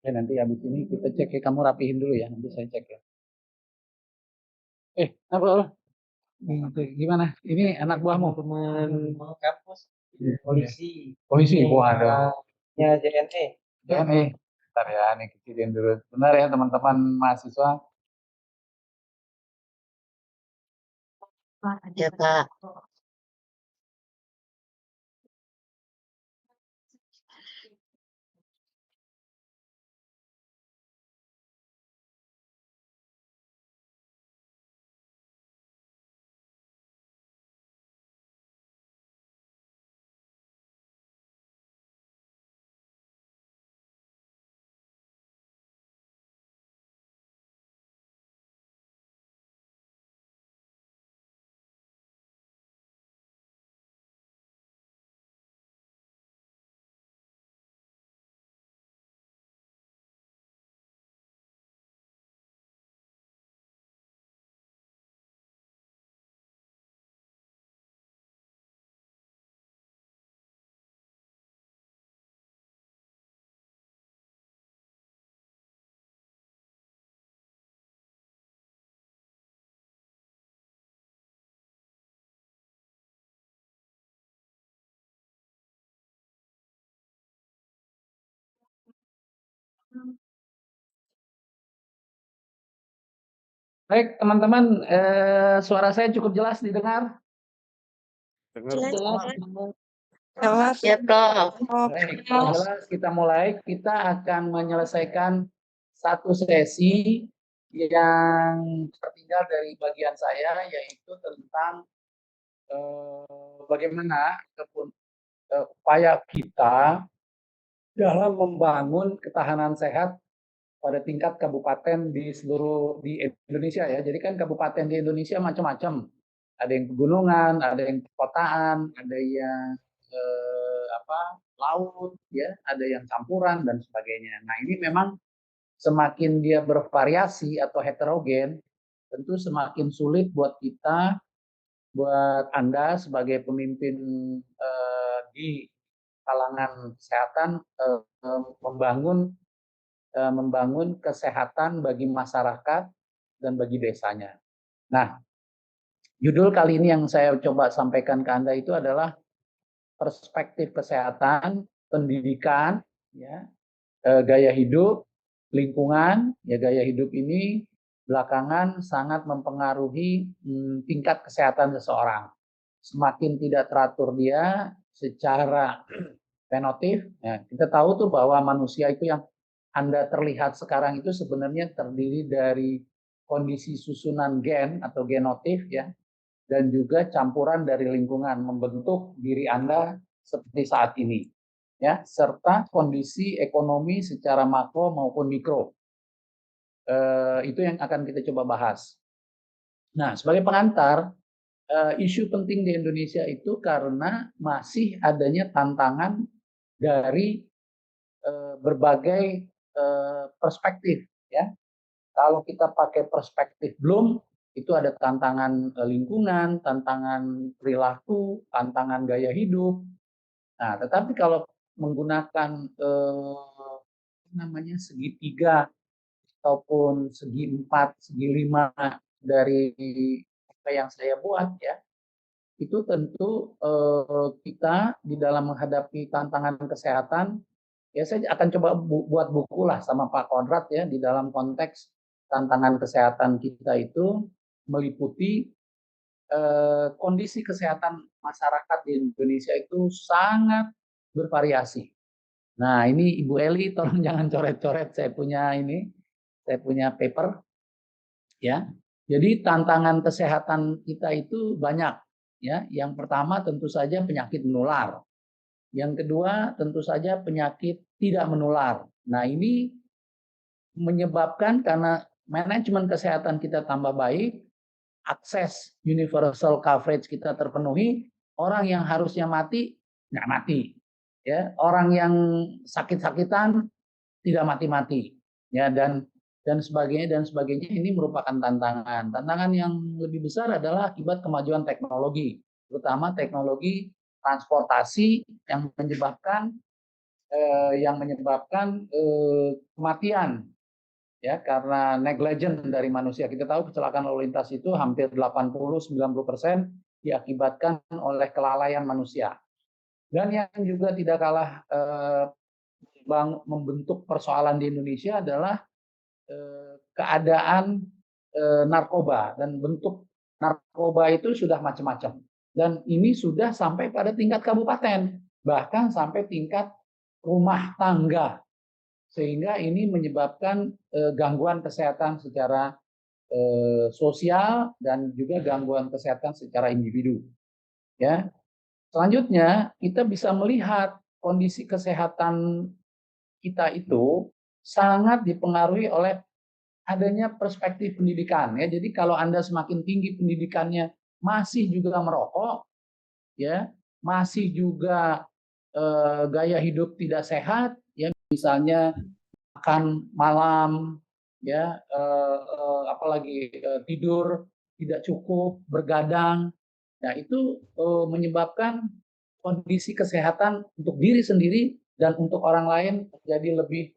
Ya, nanti habis ini kita cek ya, kamu rapihin dulu ya, nanti saya cek ya. Apa? Gimana? Ini anak buahmu? Teman kampus, polisi. Polisi, waduh. Ya, JNE. JNE. Bentar ya, ini kecilin dulu. Benar ya teman-teman mahasiswa. Ya, Pak. Baik, teman-teman, suara saya cukup jelas didengar? Jelas ya, Prof. Baik, kalau jelas kita mulai. Kita akan menyelesaikan satu sesi yang tertinggal dari bagian saya, yaitu tentang bagaimana ataupun upaya kita dalam membangun ketahanan sehat pada tingkat kabupaten di Indonesia ya. Jadi kan kabupaten di Indonesia macam-macam. Ada yang pegunungan, ada yang perkotaan, ada yang laut, ya, ada yang campuran dan sebagainya. Nah ini memang semakin dia bervariasi atau heterogen, tentu semakin sulit buat kita, buat Anda sebagai pemimpin di kalangan kesehatan membangun kesehatan bagi masyarakat dan bagi desanya. Nah, judul kali ini yang saya coba sampaikan ke Anda itu adalah perspektif kesehatan, pendidikan, ya, gaya hidup, lingkungan. Ya, gaya hidup ini belakangan sangat mempengaruhi tingkat kesehatan seseorang. Semakin tidak teratur dia secara fenotip, ya, kita tahu tuh bahwa manusia itu yang Anda terlihat sekarang itu sebenarnya terdiri dari kondisi susunan gen atau genotip, ya, dan juga campuran dari lingkungan membentuk diri Anda seperti saat ini, ya, serta kondisi ekonomi secara makro maupun mikro. Itu yang akan kita coba bahas. Nah, sebagai pengantar, isu penting di Indonesia itu karena masih adanya tantangan dari berbagai perspektif, ya. Kalau kita pakai perspektif Bloom, itu ada tantangan lingkungan, tantangan perilaku, tantangan gaya hidup. Nah, tetapi kalau menggunakan segitiga ataupun segi 4, segi 5 dari apa yang saya buat, ya, itu tentu kita di dalam menghadapi tantangan kesehatan, ya saya akan coba buat buku lah sama Pak Konrad ya, di dalam konteks tantangan kesehatan kita itu meliputi kondisi kesehatan masyarakat di Indonesia itu sangat bervariasi. Nah, ini Ibu Eli tolong jangan coret-coret, saya punya paper ya. Jadi tantangan kesehatan kita itu banyak ya. Yang pertama tentu saja penyakit menular. Yang kedua tentu saja penyakit tidak menular. Nah, ini menyebabkan karena manajemen kesehatan kita tambah baik, akses universal coverage kita terpenuhi, orang yang harusnya mati nggak mati, ya, orang yang sakit-sakitan tidak mati-mati, ya, dan sebagainya ini merupakan tantangan yang lebih besar adalah akibat kemajuan teknologi, terutama teknologi transportasi yang menyebabkan yang menyebabkan kematian ya karena negligence dari manusia. Kita tahu kecelakaan lalu lintas itu hampir 80-90% diakibatkan oleh kelalaian manusia. Dan yang juga tidak kalah membentuk persoalan di Indonesia adalah keadaan narkoba, dan bentuk narkoba itu sudah macam-macam. Dan ini sudah sampai pada tingkat kabupaten, bahkan sampai tingkat rumah tangga. Sehingga ini menyebabkan gangguan kesehatan secara sosial dan juga gangguan kesehatan secara individu. Ya. Selanjutnya, kita bisa melihat kondisi kesehatan kita itu sangat dipengaruhi oleh adanya perspektif pendidikan ya. Jadi kalau Anda semakin tinggi pendidikannya masih juga merokok ya, masih juga gaya hidup tidak sehat ya, misalnya makan malam ya, apalagi tidur tidak cukup, bergadang. Nah, itu menyebabkan kondisi kesehatan untuk diri sendiri dan untuk orang lain menjadi lebih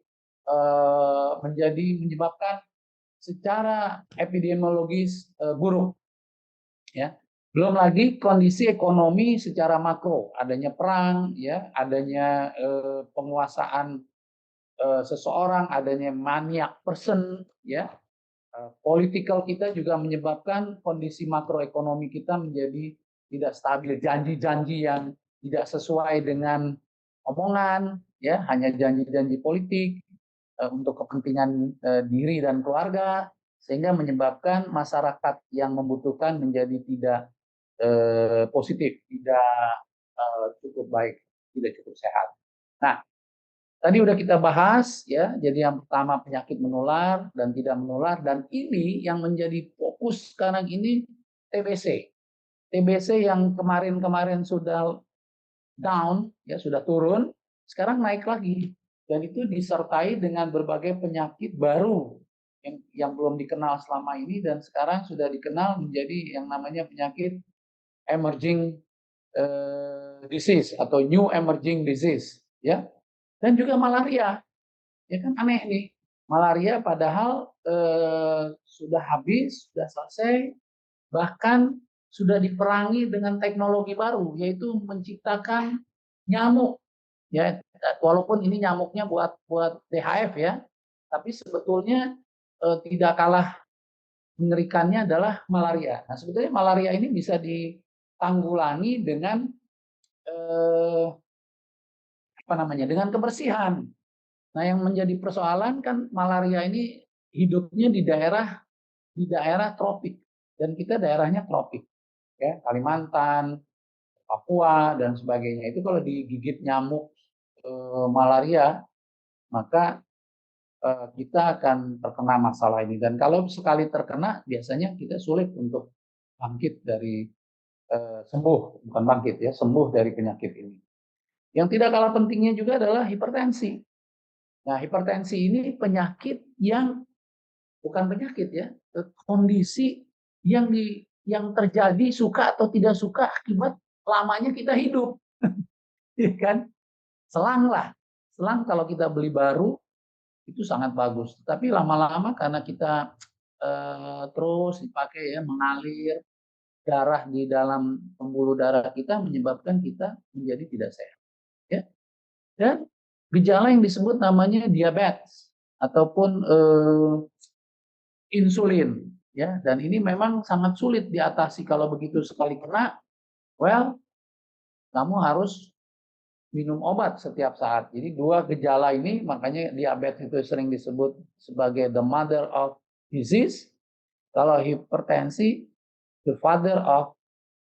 menyebabkan secara epidemiologis buruk ya. Belum lagi kondisi ekonomi secara makro, adanya perang ya, adanya penguasaan seseorang, adanya maniak person ya. Political kita juga menyebabkan kondisi makroekonomi kita menjadi tidak stabil, janji-janji yang tidak sesuai dengan omongan ya, hanya janji-janji politik untuk kepentingan diri dan keluarga, sehingga menyebabkan masyarakat yang membutuhkan menjadi tidak positif, tidak cukup baik, tidak cukup sehat. Nah, tadi udah kita bahas ya, jadi yang pertama penyakit menular dan tidak menular, dan ini yang menjadi fokus sekarang ini TBC. TBC yang kemarin-kemarin sudah down ya, sudah turun, sekarang naik lagi. Dan itu disertai dengan berbagai penyakit baru yang belum dikenal selama ini dan sekarang sudah dikenal menjadi yang namanya penyakit emerging disease atau new emerging disease ya. Dan juga malaria. Ya kan aneh nih. Malaria padahal sudah habis, sudah selesai, bahkan sudah diperangi dengan teknologi baru, yaitu menciptakan nyamuk. Ya, walaupun ini nyamuknya buat DHF ya, tapi sebetulnya tidak kalah mengerikannya adalah malaria. Nah, sebetulnya malaria ini bisa ditanggulangi dengan apa namanya? Dengan kebersihan. Nah, yang menjadi persoalan kan malaria ini hidupnya di daerah tropik dan kita daerahnya tropik, ya Kalimantan, Papua dan sebagainya. Itu kalau digigit nyamuk malaria, maka kita akan terkena masalah ini. Dan kalau sekali terkena, biasanya kita sulit untuk bangkit dari sembuh, bukan bangkit ya, sembuh dari penyakit ini. Yang tidak kalah pentingnya juga adalah hipertensi. Nah, hipertensi ini penyakit yang bukan penyakit ya, kondisi yang terjadi suka atau tidak suka akibat lamanya kita hidup. Ya kan? Selang lah. Selang kalau kita beli baru itu sangat bagus. Tapi lama-lama karena kita terus dipakai ya, mengalir darah di dalam pembuluh darah kita menyebabkan kita menjadi tidak sehat. Ya. Dan gejala yang disebut namanya diabetes ataupun insulin ya, dan ini memang sangat sulit diatasi. Kalau begitu sekali kena, well, kamu harus minum obat setiap saat. Jadi dua gejala ini makanya diabetes itu sering disebut sebagai the mother of disease. Kalau hipertensi, the father of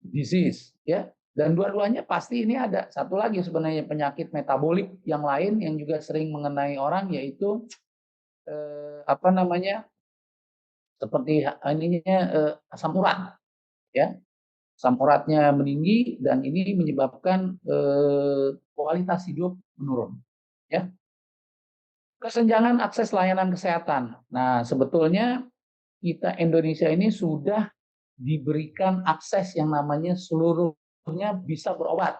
disease ya. Dan dua-duanya pasti ini ada. Satu lagi sebenarnya penyakit metabolik yang lain yang juga sering mengenai orang, yaitu apa namanya, seperti ininya asam urat ya. Asam uratnya meninggi dan ini menyebabkan kualitas hidup menurun ya. Kesenjangan akses layanan kesehatan. Nah, sebetulnya kita Indonesia ini sudah diberikan akses yang namanya seluruhnya bisa berobat.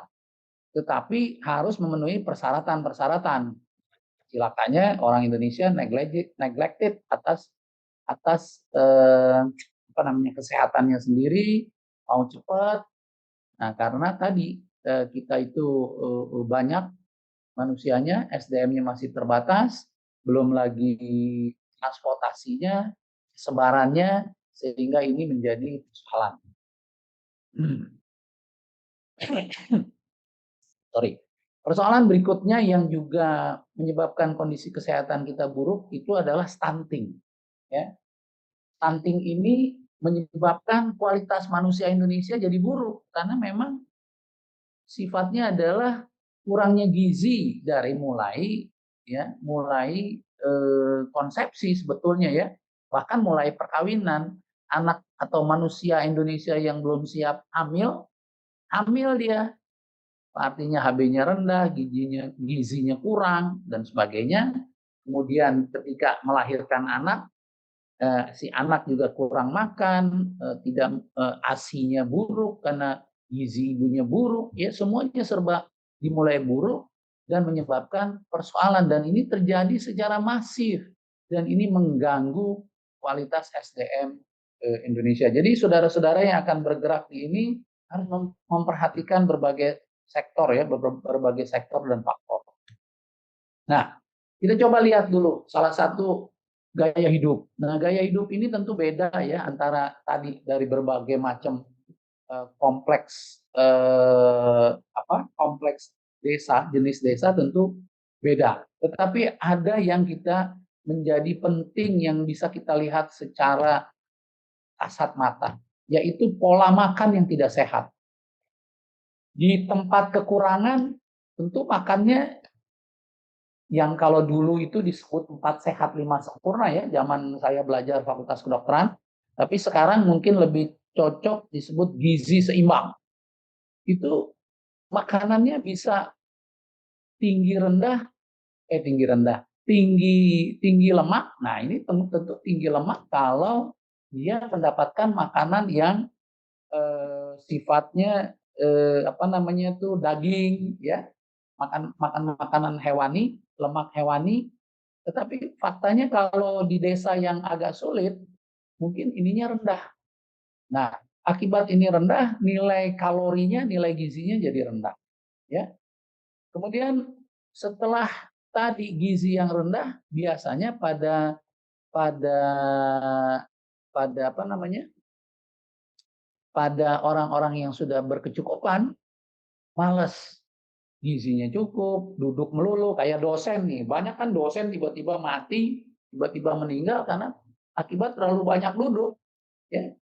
tetapi harus memenuhi persyaratan-persyaratan. Celakanya orang Indonesia neglected atas apa namanya kesehatannya sendiri, mau cepat. Nah, karena tadi kita itu banyak manusianya, SDM-nya masih terbatas, belum lagi transportasinya, sebarannya, sehingga ini menjadi persoalan. Sorry. Persoalan berikutnya yang juga menyebabkan kondisi kesehatan kita buruk itu adalah stunting. Ya. Stunting ini menyebabkan kualitas manusia Indonesia jadi buruk karena memang sifatnya adalah kurangnya gizi dari mulai konsepsi sebetulnya ya, bahkan mulai perkawinan. Anak atau manusia Indonesia yang belum siap hamil dia, artinya HB-nya rendah, gizinya kurang dan sebagainya. Kemudian ketika melahirkan anak, si anak juga kurang makan, tidak ASI-nya buruk karena gizi ibunya buruk, ya semuanya serba dimulai buruk dan menyebabkan persoalan, dan ini terjadi secara masif dan ini mengganggu kualitas SDM Indonesia. Jadi saudara-saudara yang akan bergerak di ini harus memperhatikan berbagai sektor ya, berbagai sektor dan faktor. Nah, kita coba lihat dulu salah satu gaya hidup. Nah, gaya hidup ini tentu beda ya antara tadi dari berbagai macam kompleks kompleks desa, jenis desa tentu beda. Tetapi ada yang kita menjadi penting yang bisa kita lihat secara kasat mata, yaitu pola makan yang tidak sehat. Di tempat kekurangan tentu makannya yang kalau dulu itu disebut 4 sehat 5 sempurna ya, zaman saya belajar Fakultas Kedokteran, tapi sekarang mungkin lebih cocok disebut gizi seimbang. Itu makanannya bisa tinggi lemak. Nah, ini tentu tinggi lemak kalau dia mendapatkan makanan yang sifatnya daging ya, makan makanan hewani, lemak hewani. Tetapi faktanya kalau di desa yang agak sulit, mungkin ininya rendah. Nah, akibat ini rendah, nilai kalorinya, nilai gizinya jadi rendah. Ya. Kemudian setelah tadi gizi yang rendah, biasanya pada orang-orang yang sudah berkecukupan, malas. Gizinya cukup, duduk melulu, kayak dosen nih. Banyak kan dosen tiba-tiba mati, tiba-tiba meninggal karena akibat terlalu banyak duduk. Ya.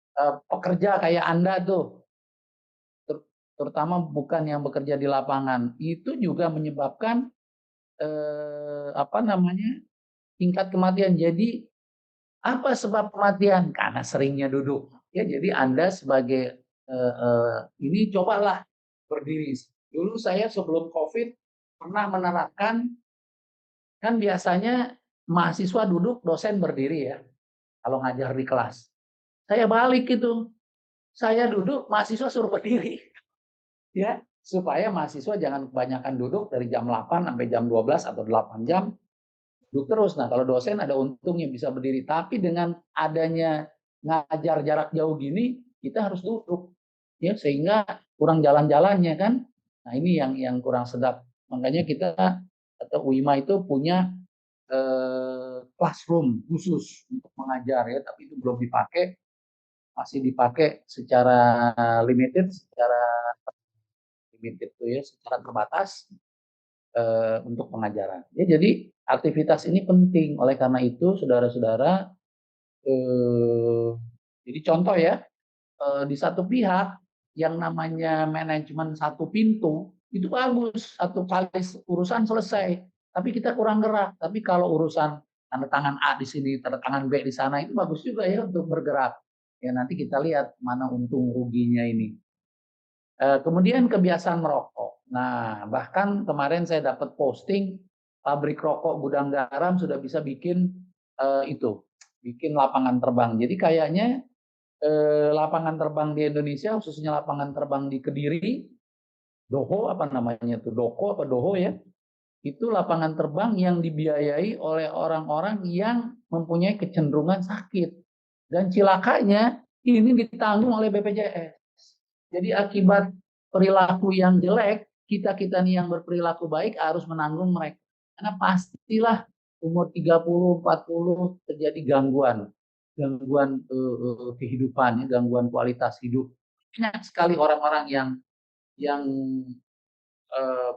Pekerja kayak Anda tuh, terutama bukan yang bekerja di lapangan, itu juga menyebabkan tingkat kematian. Jadi apa sebab kematian? Karena seringnya duduk. Ya, jadi Anda sebagai ini cobalah berdiri. Dulu saya sebelum COVID pernah menerapkan, kan biasanya mahasiswa duduk, dosen berdiri ya, kalau ngajar di kelas. Saya balik itu, saya duduk, mahasiswa suruh berdiri, ya, supaya mahasiswa jangan kebanyakan duduk dari jam 8 sampai jam 12 atau 8 jam duduk terus. Nah, kalau dosen ada untungnya bisa berdiri, tapi dengan adanya ngajar jarak jauh gini, kita harus duduk, ya, sehingga kurang jalan-jalannya kan. Nah, ini yang kurang sedap. Makanya kita atau UIMA itu punya classroom khusus untuk mengajar ya, tapi itu belum dipakai, masih dipakai secara limited, tuh ya, secara terbatas untuk pengajaran. Ya, jadi aktivitas ini penting. Oleh karena itu, saudara-saudara, jadi contoh ya, di satu pihak yang namanya manajemen satu pintu itu bagus, satu kali urusan selesai, tapi kita kurang gerak. Tapi kalau urusan tanda tangan A di sini, tanda tangan B di sana, itu bagus juga ya untuk bergerak. Ya, nanti kita lihat mana untung ruginya ini. Kemudian kebiasaan merokok. Nah, bahkan kemarin saya dapat posting pabrik rokok gudang garam sudah bisa bikin bikin lapangan terbang. Jadi kayaknya lapangan terbang di Indonesia, khususnya lapangan terbang di Kediri, Doho apa namanya tuh, Doko apa Doho ya, itu lapangan terbang yang dibiayai oleh orang-orang yang mempunyai kecenderungan sakit. Dan cilakanya ini ditanggung oleh BPJS. Jadi akibat perilaku yang jelek, kita-kita nih yang berperilaku baik harus menanggung mereka. Karena pastilah umur 30, 40 terjadi gangguan. Gangguan kehidupan, gangguan kualitas hidup. Banyak sekali orang-orang yang eh,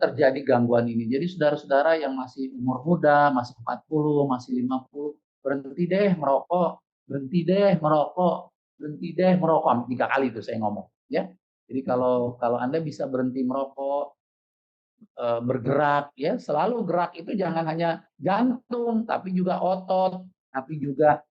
terjadi gangguan ini. Jadi saudara-saudara yang masih umur muda, masih 40, masih 50, berhenti deh merokok, berhenti deh merokok, berhenti deh merokok. 3 kali itu saya ngomong, ya. Jadi kalau kalau Anda bisa berhenti merokok, bergerak, ya, selalu gerak itu jangan hanya jantung, tapi juga otot, tapi juga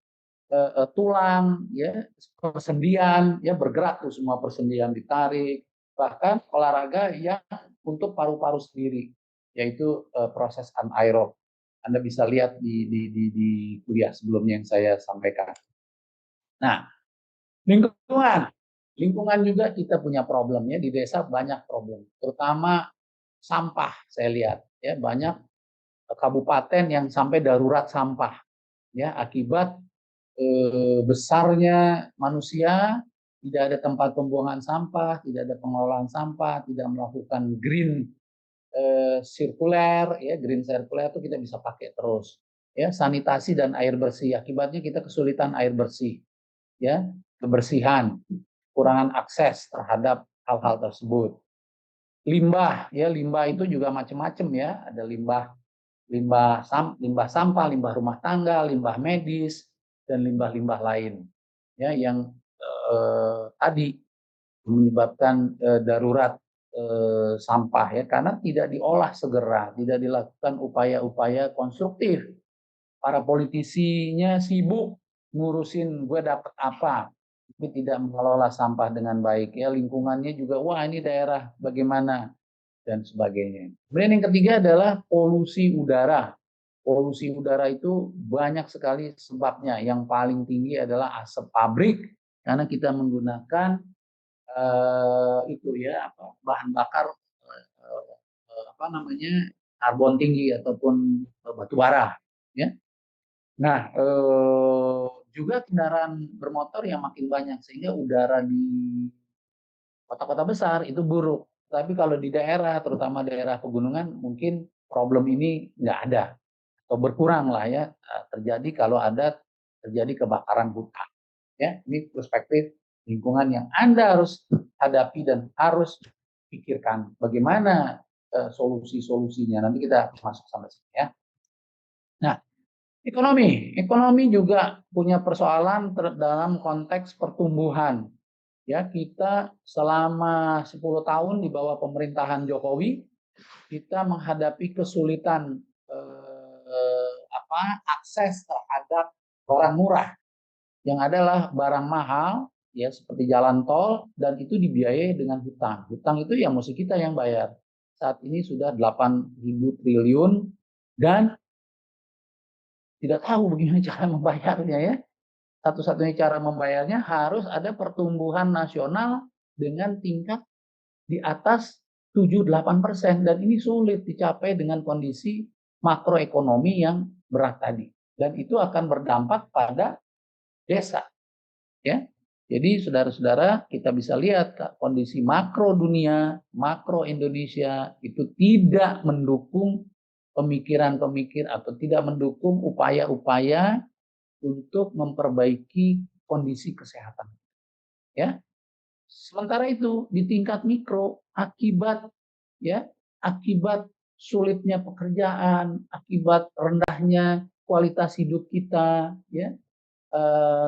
tulang, ya, persendian, ya, bergerak tuh semua persendian ditarik, bahkan olahraga yang untuk paru-paru sendiri, yaitu proses anaerob. Anda bisa lihat di kuliah sebelumnya yang saya sampaikan. Nah, lingkungan, lingkungan juga kita punya problemnya di desa, banyak problem, terutama sampah. Saya lihat ya banyak kabupaten yang sampai darurat sampah, ya, akibat besarnya manusia, tidak ada tempat pembuangan sampah, tidak ada pengelolaan sampah, tidak melakukan green sirkuler, ya, green sirkuler itu kita bisa pakai terus, ya, sanitasi dan air bersih. Akibatnya kita kesulitan air bersih, ya, kebersihan, kurangan akses terhadap hal-hal tersebut. Limbah, ya, limbah itu juga macam-macam, ya, ada limbah limbah sampah, limbah rumah tangga, limbah medis, dan limbah-limbah lain, ya, yang tadi menyebabkan darurat sampah, ya, karena tidak diolah segera, tidak dilakukan upaya-upaya konstruktif. Para politisinya sibuk ngurusin gue dapat apa, tapi tidak mengelola sampah dengan baik, ya, lingkungannya juga, wah ini daerah bagaimana, dan sebagainya. Kemudian yang ketiga adalah polusi udara. Polusi udara itu banyak sekali sebabnya. Yang paling tinggi adalah asap pabrik, karena kita menggunakan itu, ya, bahan bakar karbon tinggi ataupun batu bara, ya. Nah, juga kendaraan bermotor yang makin banyak sehingga udara di kota-kota besar itu buruk. Tapi kalau di daerah, terutama daerah pegunungan, mungkin problem ini nggak ada atau berkurang lah, ya, terjadi kalau ada terjadi kebakaran hutan. Ya, ini perspektif lingkungan yang Anda harus hadapi dan harus pikirkan bagaimana solusi-solusinya. Nanti kita masuk sampai sini, ya. Nah, ekonomi juga punya persoalan dalam konteks pertumbuhan. Ya, kita selama 10 tahun di bawah pemerintahan Jokowi, kita menghadapi kesulitan akses terhadap barang murah yang adalah barang mahal, ya, seperti jalan tol, dan itu dibiayai dengan hutang. Hutang itu ya mesti kita yang bayar. Saat ini sudah 8.000 triliun dan tidak tahu bagaimana cara membayarnya, ya. Satu-satunya cara membayarnya harus ada pertumbuhan nasional dengan tingkat di atas 7-8%, dan ini sulit dicapai dengan kondisi makroekonomi yang berat tadi, dan itu akan berdampak pada desa, ya. Jadi saudara-saudara, kita bisa lihat kondisi makro dunia, makro Indonesia itu tidak mendukung pemikiran-pemikir atau tidak mendukung upaya-upaya untuk memperbaiki kondisi kesehatan, ya. Sementara itu di tingkat mikro, ya, akibat sulitnya pekerjaan, akibat rendahnya kualitas hidup kita, ya,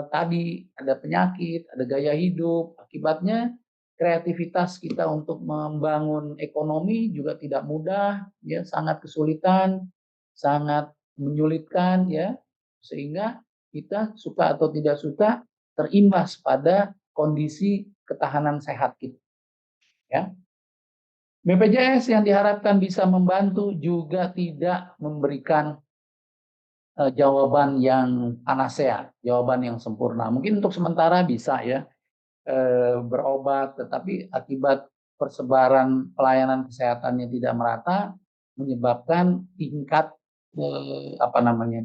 tadi ada penyakit, ada gaya hidup, akibatnya kreativitas kita untuk membangun ekonomi juga tidak mudah, ya, sangat kesulitan, sangat menyulitkan, ya, sehingga kita suka atau tidak suka terimbas pada kondisi ketahanan sehat kita, ya. BPJS yang diharapkan bisa membantu juga tidak memberikan jawaban yang panacea, jawaban yang sempurna. Mungkin untuk sementara bisa, ya, berobat, tetapi akibat persebaran pelayanan kesehatannya tidak merata, menyebabkan tingkat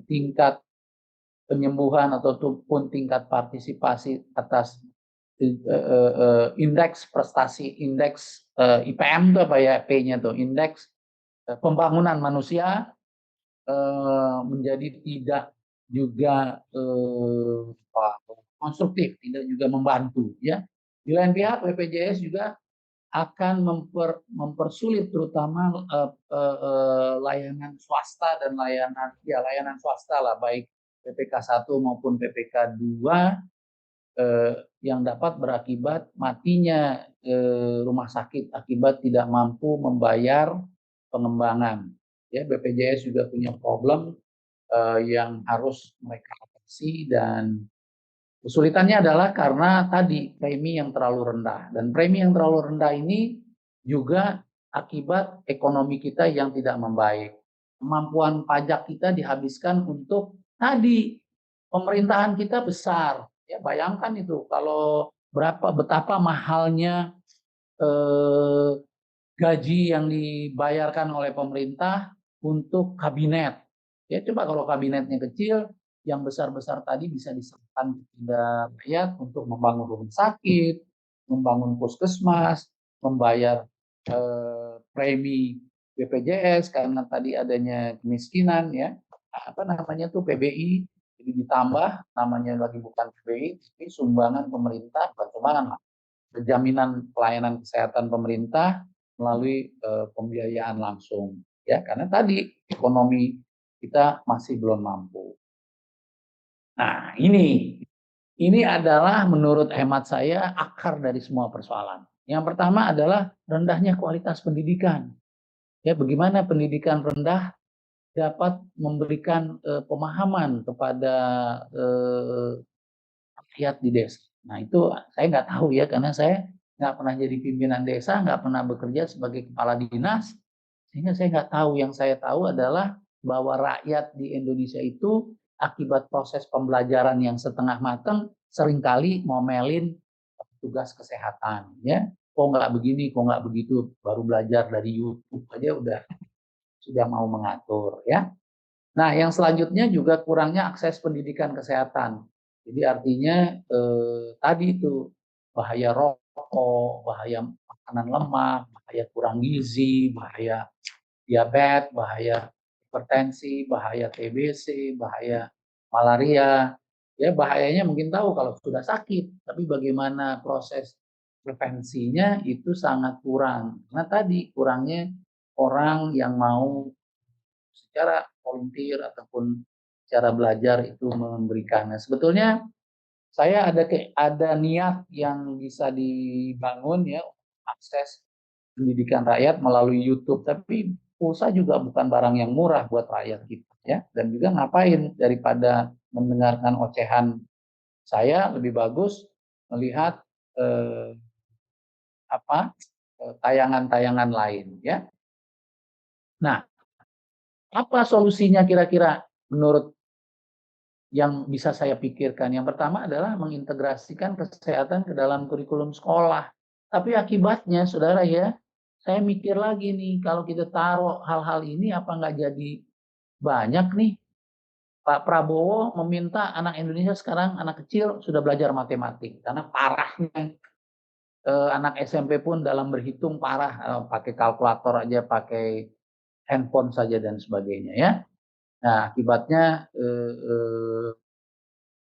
tingkat penyembuhan ataupun tingkat partisipasi atas indeks prestasi, indeks IPM itu apa ya, P-nya tuh, indeks pembangunan manusia menjadi tidak juga konstruktif, tidak juga membantu, ya. Di lain pihak BPJS juga akan mempersulit terutama layanan swasta dan layanan swasta lah, baik PPK 1 maupun PPK 2 yang dapat berakibat matinya rumah sakit akibat tidak mampu membayar pengembangan. Ya, BPJS juga punya problem yang harus mereka atasi, dan kesulitannya adalah karena tadi premi yang terlalu rendah, dan premi yang terlalu rendah ini juga akibat ekonomi kita yang tidak membaik. Kemampuan pajak kita dihabiskan untuk tadi, pemerintahan kita besar. Ya, bayangkan itu kalau betapa mahalnya gaji yang dibayarkan oleh pemerintah untuk kabinet. Ya, coba kalau kabinetnya kecil, yang besar-besar tadi bisa diserahkan kepada rakyat untuk membangun rumah sakit, membangun puskesmas, membayar premi BPJS karena tadi adanya kemiskinan, ya. Apa namanya tuh, PBI, jadi ditambah, namanya lagi bukan PBI, tapi sumbangan pemerintah, bukan sumbangan lah, jaminan pelayanan kesehatan pemerintah melalui pembiayaan langsung, ya, karena tadi ekonomi kita masih belum mampu. Nah, ini adalah menurut hemat saya akar dari semua persoalan. Yang pertama adalah rendahnya kualitas pendidikan. Ya, bagaimana pendidikan rendah dapat memberikan pemahaman kepada rakyat di desa. Nah, itu saya nggak tahu ya, karena saya nggak pernah jadi pimpinan desa, nggak pernah bekerja sebagai kepala dinas, sehingga saya nggak tahu. Yang saya tahu adalah bahwa rakyat di Indonesia itu akibat proses pembelajaran yang setengah matang seringkali ngomelin tugas kesehatan, ya. Kok nggak begini, kok nggak begitu, baru belajar dari YouTube aja sudah mau mengatur, ya. Nah, yang selanjutnya juga kurangnya akses pendidikan kesehatan. Jadi artinya tadi itu bahaya rokok, bahaya makanan lemak, bahaya kurang gizi, bahaya diabetes, bahaya hipertensi, bahaya TBC, bahaya malaria. Ya, bahayanya mungkin tahu kalau sudah sakit, tapi bagaimana proses prevensinya itu sangat kurang. Karena tadi kurangnya orang yang mau secara volunteer ataupun cara belajar itu memberikan. Nah, sebetulnya saya ada niat yang bisa dibangun, ya, akses pendidikan rakyat melalui YouTube, tapi pulsa juga bukan barang yang murah buat rakyat kita, ya. Dan juga ngapain, daripada mendengarkan ocehan saya, lebih bagus melihat tayangan-tayangan lain, ya. Nah, apa solusinya kira-kira menurut yang bisa saya pikirkan? Yang pertama adalah mengintegrasikan kesehatan ke dalam kurikulum sekolah. Tapi akibatnya, saudara, ya, saya mikir lagi nih, kalau kita taruh hal-hal ini, apa nggak jadi banyak nih? Pak Prabowo meminta anak Indonesia sekarang, anak kecil sudah belajar matematik. Karena parahnya anak SMP pun dalam berhitung parah, pakai kalkulator aja, pakai handphone saja, dan sebagainya, ya. Nah, akibatnya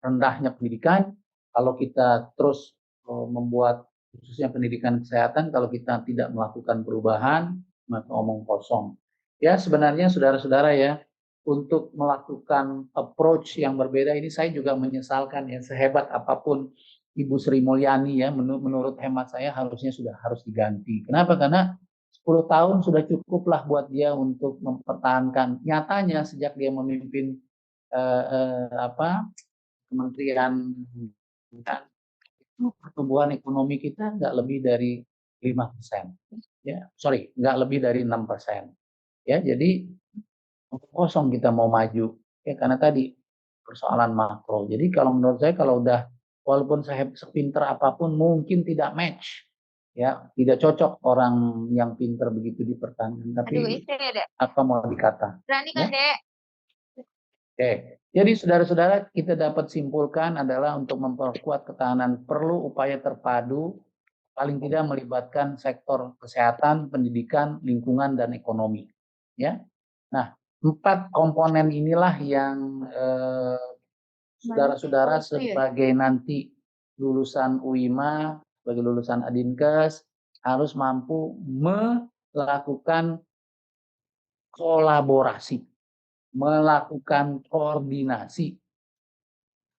rendahnya pendidikan. Kalau kita terus membuat khususnya pendidikan kesehatan, kalau kita tidak melakukan perubahan, maka omong kosong. Ya, sebenarnya saudara-saudara, ya, untuk melakukan approach yang berbeda ini saya juga menyesalkan, ya, sehebat apapun Ibu Sri Mulyani, ya, menurut hemat saya harus diganti. Kenapa? Karena 10 tahun sudah cukuplah buat dia untuk mempertahankan. Nyatanya sejak dia memimpin Kementerian pertumbuhan ekonomi kita nggak lebih dari 5%, ya, sorry, nggak lebih dari 6%, ya. Jadi kosong kita mau maju, ya, karena tadi persoalan makro. Jadi kalau menurut saya, kalau udah, walaupun saya sepinter apapun, mungkin tidak match Ya, tidak cocok orang yang pinter begitu di pertanian. Aduh, Tapi istri ya, Dek. apa mau dikata? Berani kan, Ya? Dek? Oke. Jadi saudara-saudara, kita dapat simpulkan adalah untuk memperkuat ketahanan perlu upaya terpadu, paling tidak melibatkan sektor kesehatan, pendidikan, lingkungan, dan ekonomi. Ya. Nah, 4 komponen inilah yang saudara-saudara sebagai nanti lulusan UIMA, sebagai lulusan Adinkes, harus mampu melakukan kolaborasi, melakukan koordinasi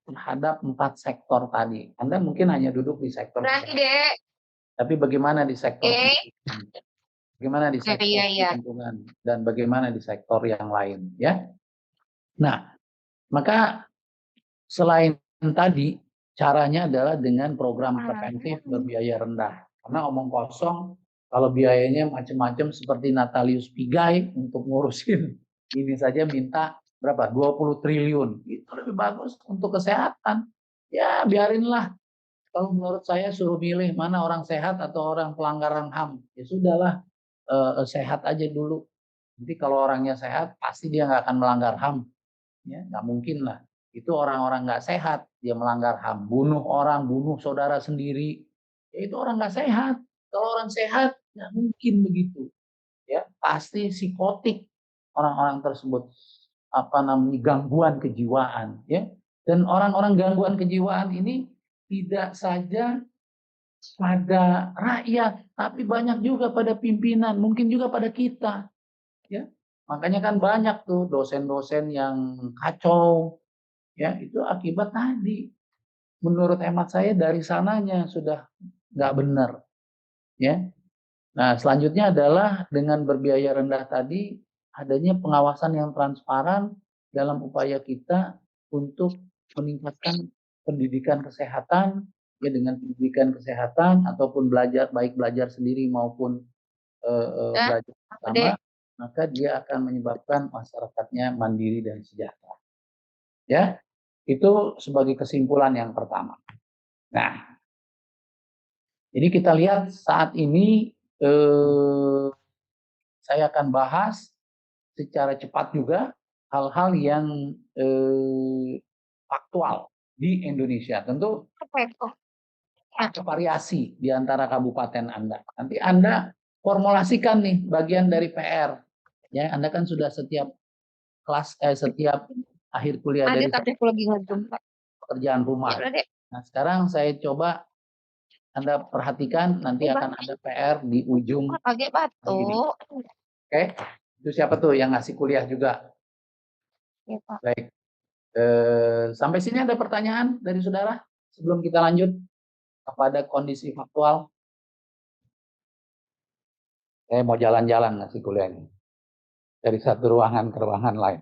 terhadap 4 sektor tadi. Anda mungkin hanya duduk di sektor Berani, kesehatan, Dek. tapi bagaimana di sektor pendidikan? Bagaimana di sektor Iya. lingkungan? Dan bagaimana di sektor yang lain? Ya. Nah, maka selain tadi, caranya adalah dengan program preventif berbiaya rendah. Karena omong kosong, kalau biayanya macam-macam seperti Natalius Pigai untuk ngurusin ini saja minta berapa? 20 triliun. Itu lebih bagus untuk kesehatan. Ya, biarinlah. Kalau menurut saya suruh milih mana orang sehat atau orang pelanggaran HAM. Ya sudahlah, sehat aja dulu. Nanti kalau orangnya sehat, pasti dia nggak akan melanggar HAM. Ya, nggak mungkin lah. Itu orang-orang nggak sehat, dia melanggar HAM. Bunuh orang, bunuh saudara sendiri. Ya itu orang nggak sehat. Kalau orang sehat, nggak mungkin begitu. Ya, pasti psikotik orang-orang tersebut. Apa namanya, gangguan kejiwaan. Ya. Dan orang-orang gangguan kejiwaan ini tidak saja pada rakyat, tapi banyak juga pada pimpinan, mungkin juga pada kita. Ya, makanya kan banyak tuh dosen-dosen yang kacau, ya itu akibat tadi. Menurut hemat saya dari sananya sudah nggak benar, ya. Nah selanjutnya adalah dengan berbiaya rendah tadi adanya pengawasan yang transparan dalam upaya kita untuk meningkatkan pendidikan kesehatan, ya dengan pendidikan kesehatan ataupun belajar baik belajar sendiri maupun belajar bersama, maka dia akan menyebabkan masyarakatnya mandiri dan sejahtera. Ya, itu sebagai kesimpulan yang pertama. Nah, jadi kita lihat saat ini saya akan bahas secara cepat juga hal-hal yang faktual di Indonesia. Tentu ada variasi di antara kabupaten Anda. Nanti Anda formulasikan nih bagian dari PR. Ya, Anda kan sudah setiap kelas setiap akhir kuliah dari pekerjaan rumah. Nah, sekarang saya coba Anda perhatikan nanti akan ada PR di ujung ini. Oke, itu siapa tuh yang ngasih kuliah juga? Baik. Sampai sini ada pertanyaan dari saudara sebelum kita lanjut kepada kondisi faktual. Saya mau jalan-jalan ngasih kuliah ini dari satu ruangan ke ruangan lain.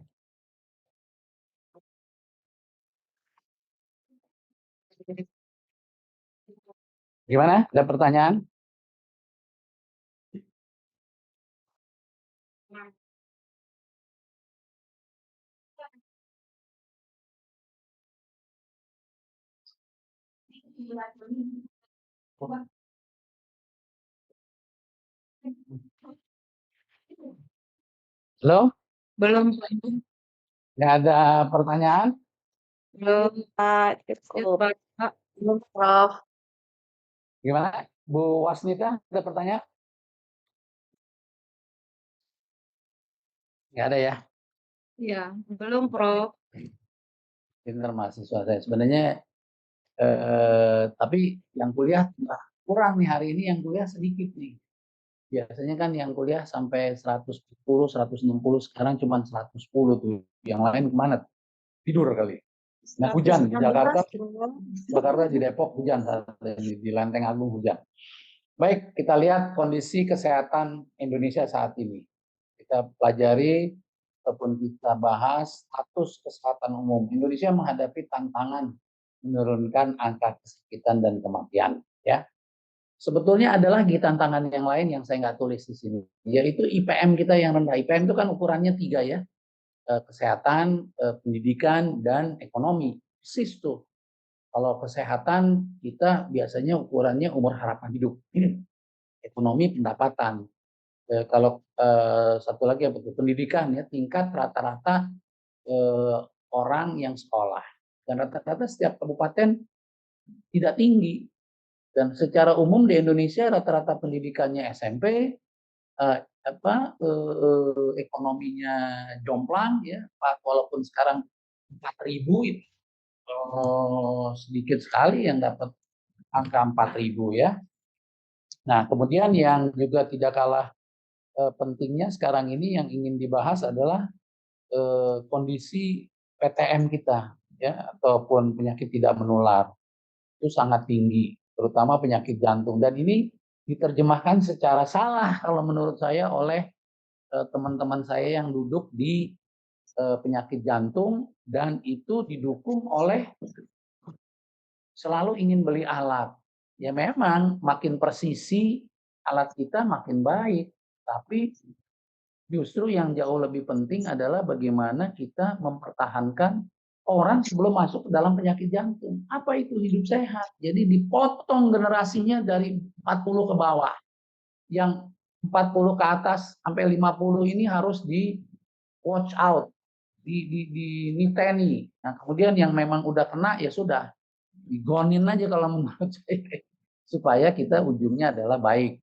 Gimana? Ada pertanyaan? Halo? Belum. Nggak ada pertanyaan? Belum, Pak. Belum, Prof. Gimana? Bu Wasnita, ada pertanyaan? Nggak ada ya? Iya, belum, Prof. Pinter mahasiswa saya. Sebenarnya, tapi yang kuliah kurang nih hari ini, yang kuliah sedikit nih. Biasanya kan yang kuliah sampai 110, 160, sekarang cuma 110 tuh. Yang lain kemana? Tidur kali. Nah, hujan di Jakarta, di Depok hujan saat ini, di Lenteng Agung hujan. Baik, kita lihat kondisi kesehatan Indonesia saat ini. Kita pelajari ataupun kita bahas status kesehatan umum. Indonesia menghadapi tantangan menurunkan angka kesakitan dan kematian. Ya, sebetulnya ada lagi tantangan yang lain yang saya nggak tulis di sini, yaitu IPM kita yang rendah. IPM itu kan ukurannya 3 ya, kesehatan, pendidikan, dan ekonomi. Persis tuh. Kalau kesehatan kita biasanya ukurannya umur harapan hidup. ekonomi, pendapatan. Kalau satu lagi apa tuh? Pendidikan ya, tingkat rata-rata orang yang sekolah. Dan rata-rata setiap kabupaten tidak tinggi. Dan secara umum di Indonesia rata-rata pendidikannya SMP, ekonominya jomplang ya, walaupun sekarang 4.000 itu sedikit sekali yang dapat angka 4.000 ya. Nah, kemudian yang juga tidak kalah pentingnya sekarang ini yang ingin dibahas adalah kondisi PTM kita ya, ataupun penyakit tidak menular itu sangat tinggi, terutama penyakit jantung, dan ini diterjemahkan secara salah kalau menurut saya oleh teman-teman saya yang duduk di penyakit jantung, dan itu didukung oleh selalu ingin beli alat. Ya memang makin presisi alat kita makin baik, tapi justru yang jauh lebih penting adalah bagaimana kita mempertahankan orang sebelum masuk ke dalam penyakit jantung. Apa itu hidup sehat? Jadi dipotong generasinya dari 40 ke bawah. Yang 40 ke atas sampai 50 ini harus di watch out, niteni. Nah, kemudian yang memang udah kena ya sudah, digonin aja kalau menurut saya, supaya kita ujungnya adalah baik.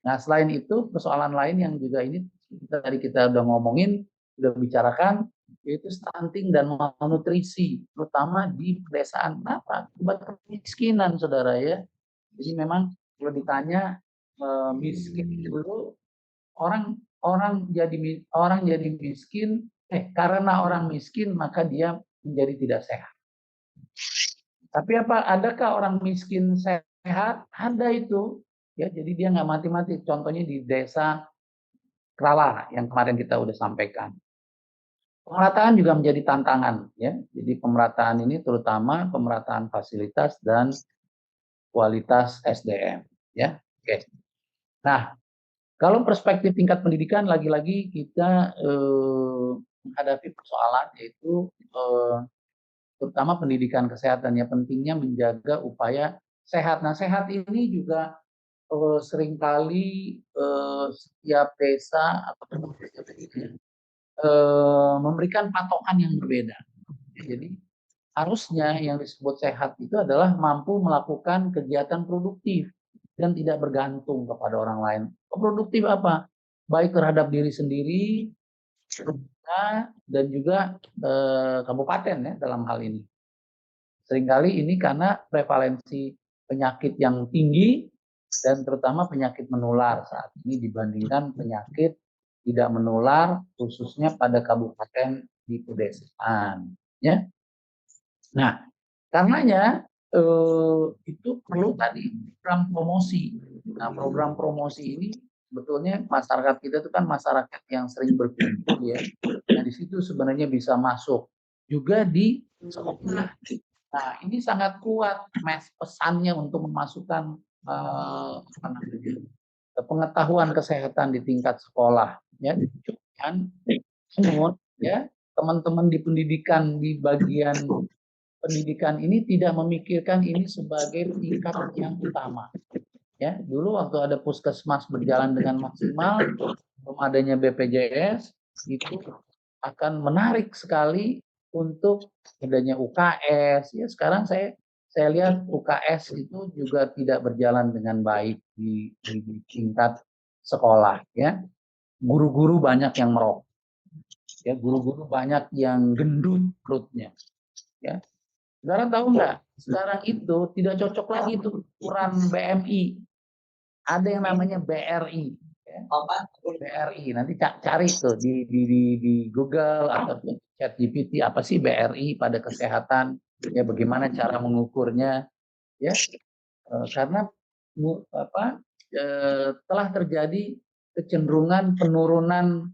Nah, selain itu persoalan lain yang juga ini tadi kita udah ngomongin, udah bicarakan, yaitu stunting dan malnutrisi, terutama di pedesaan. Kenapa? Akibat kemiskinan, saudara ya. Jadi memang kalau ditanya miskin dulu, orang orang jadi miskin, karena orang miskin maka dia menjadi tidak sehat. Tapi adakah orang miskin sehat? Ada itu. Ya, jadi dia nggak mati-mati. Contohnya di desa Krala yang kemarin kita udah sampaikan. Pemerataan juga menjadi tantangan, ya. Jadi pemerataan ini terutama pemerataan fasilitas dan kualitas SDM, ya. Oke. Nah, kalau perspektif tingkat pendidikan, lagi-lagi kita menghadapi persoalan yaitu terutama pendidikan kesehatan, ya, pentingnya menjaga upaya sehat. Nah, sehat ini juga seringkali setiap desa atau memberikan patokan yang berbeda. Jadi harusnya yang disebut sehat itu adalah mampu melakukan kegiatan produktif dan tidak bergantung kepada orang lain. Produktif apa? Baik terhadap diri sendiri dan juga kabupaten ya dalam hal ini. Seringkali ini karena prevalensi penyakit yang tinggi dan terutama penyakit menular saat ini dibandingkan penyakit tidak menular khususnya pada kabupaten di pedesaan. Ya. Nah, karenanya itu perlu tadi program promosi. Nah, program promosi ini sebetulnya masyarakat kita itu kan masyarakat yang sering berkumpul ya. Nah, di situ sebenarnya bisa masuk juga di sekolah. Nah, ini sangat kuat pesannya untuk memasukkan pengetahuan kesehatan di tingkat sekolah. Ya, namun ya teman-teman di pendidikan di bagian pendidikan ini tidak memikirkan ini sebagai tingkat yang utama. Ya, dulu waktu ada puskesmas berjalan dengan maksimal, belum adanya BPJS, itu akan menarik sekali untuk adanya UKS. Ya, sekarang saya lihat UKS itu juga tidak berjalan dengan baik di tingkat sekolah. Ya, guru-guru banyak yang merokok. Ya, guru-guru banyak yang gendut perutnya. Ya, saudara tahu nggak? Sekarang itu tidak cocok lagi tuh ukuran BMI. Ada yang namanya BRI. Ya. BRI. Nanti cari tuh di Google atau ChatGPT apa sih BRI pada kesehatan. Ya, bagaimana cara mengukurnya. Ya, karena telah terjadi kecenderungan penurunan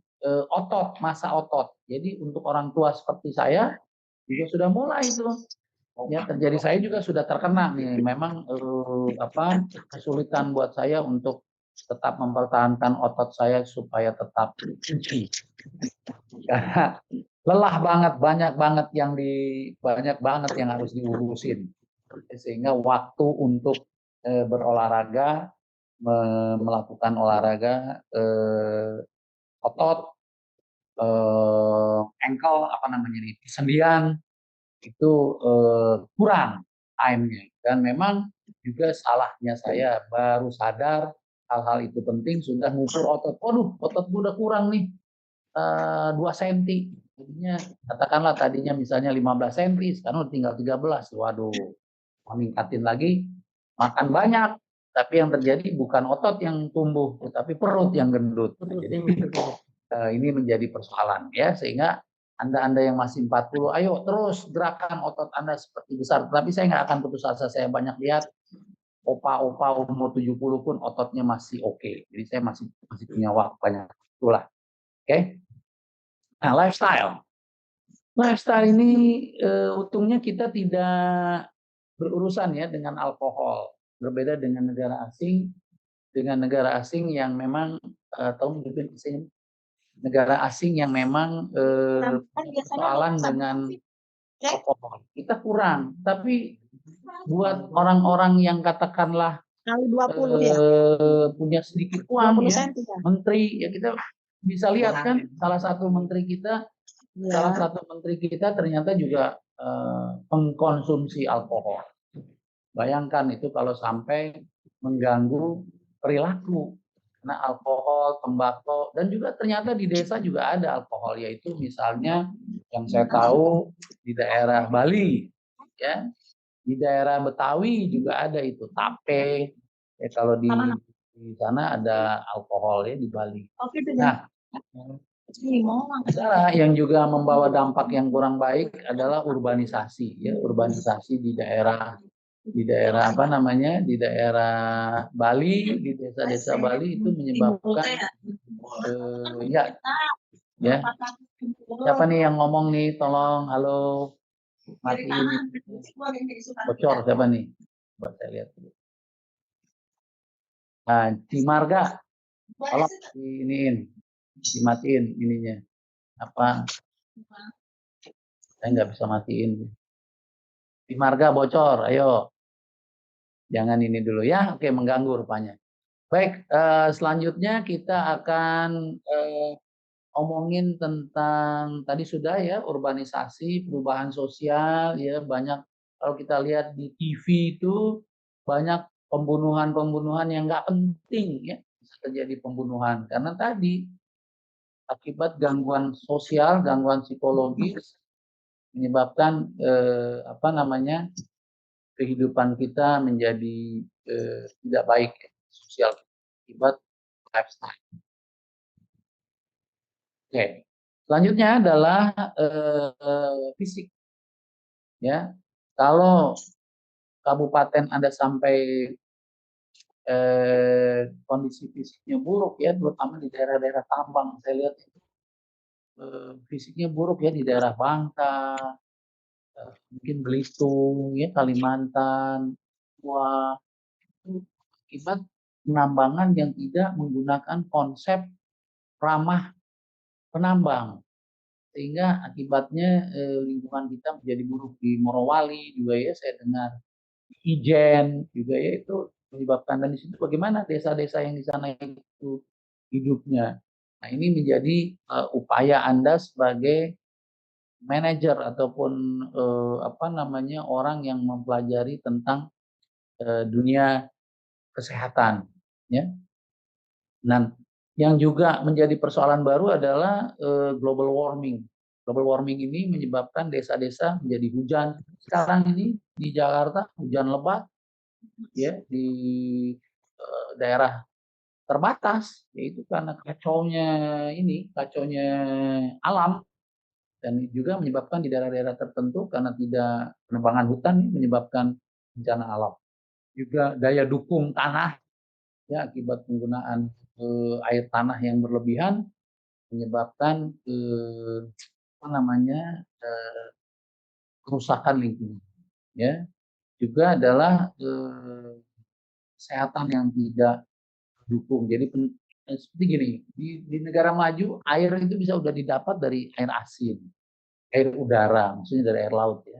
otot, massa otot. Jadi untuk orang tua seperti saya juga sudah mulai itu. Ya, terjadi, saya juga sudah terkena nih. Memang kesulitan buat saya untuk tetap mempertahankan otot saya supaya tetap suci. Karena lelah banget, banyak banget yang harus diurusin. Sehingga waktu untuk berolahraga melakukan olahraga otot, ankle apa namanya ini, persendian itu kurang time-nya. Dan memang juga salahnya saya baru sadar hal-hal itu penting sudah ngukur otot. Waduh, otot gue udah kurang nih 2 cm. Jadinya katakanlah tadinya misalnya 15 cm, sekarang udah tinggal 13. Waduh, meningkatin lagi, makan banyak. Tapi yang terjadi bukan otot yang tumbuh, tetapi perut yang gendut. Jadi ini menjadi persoalan ya, sehingga Anda yang masih 40, ayo terus gerakan otot Anda seperti besar. Tapi saya nggak akan putus asa, saya banyak lihat opa-opa umur 70 pun ototnya masih oke. Jadi saya masih punya waktu banyak. Itulah. Oke. Nah, lifestyle. Lifestyle ini untungnya kita tidak berurusan ya dengan alkohol. Berbeda dengan negara asing, yang memang tahu mungkin negara asing yang memang persoalan dengan alkohol. Kita kurang, tapi buat orang-orang yang katakanlah Kali 20 ya. punya sedikit uang 20 ya, cm ya. menteri ya, kita bisa lihat kan salah satu menteri kita ternyata juga mengkonsumsi alkohol. Bayangkan itu kalau sampai mengganggu perilaku. Karena alkohol, tembakau, dan juga ternyata di desa juga ada alkohol, yaitu misalnya yang saya tahu di daerah Bali, ya, di daerah Betawi juga ada itu tape. Ya, kalau di sana ada alkohol ya di Bali. Nah, salah yang juga membawa dampak yang kurang baik adalah urbanisasi, ya, urbanisasi di daerah apa namanya, di daerah Bali, di desa-desa Bali itu menyebabkan ya siapa nih yang ngomong nih, tolong, halo, matiin bocor siapa nih, coba saya lihat dulu. Nah, Cimarga, tolong dimatiin ininya apa, saya nggak bisa matiin. Cimarga bocor, ayo. Jangan ini dulu ya, oke, mengganggu rupanya. Baik, selanjutnya kita akan omongin tentang tadi sudah ya, urbanisasi, perubahan sosial ya, banyak kalau kita lihat di TV itu banyak pembunuhan yang nggak penting ya, bisa terjadi pembunuhan karena tadi akibat gangguan sosial, gangguan psikologis menyebabkan apa namanya, kehidupan kita menjadi tidak baik sosial akibat lifestyle. Oke, selanjutnya adalah fisik. Ya, kalau kabupaten Anda sampai kondisi fisiknya buruk ya, terutama di daerah-daerah tambang, saya lihat fisiknya buruk ya di daerah Bangka, mungkin Belitung, ya Kalimantan, wah, itu akibat penambangan yang tidak menggunakan konsep ramah penambang, sehingga akibatnya lingkungan kita menjadi buruk. Di Morowali juga ya saya dengar, Ijen juga ya itu menyebabkan, dan di situ bagaimana desa-desa yang di sana itu hidupnya. Nah, ini menjadi upaya Anda sebagai manajer ataupun apa namanya, orang yang mempelajari tentang dunia kesehatan ya. Dan yang juga menjadi persoalan baru adalah global warming. Global warming ini menyebabkan desa-desa menjadi hujan. Sekarang ini di Jakarta hujan lebat ya, di daerah terbatas, yaitu karena kacaunya alam, dan juga menyebabkan di daerah-daerah tertentu karena tidak penebangan hutan menyebabkan bencana alam. Juga daya dukung tanah ya, akibat penggunaan air tanah yang berlebihan menyebabkan apa namanya, kerusakan lingkungan ya. Juga adalah kesehatan yang tidak dukung. Jadi seperti gini, di negara maju air itu bisa udah didapat dari air asin, air udara, maksudnya dari air laut ya.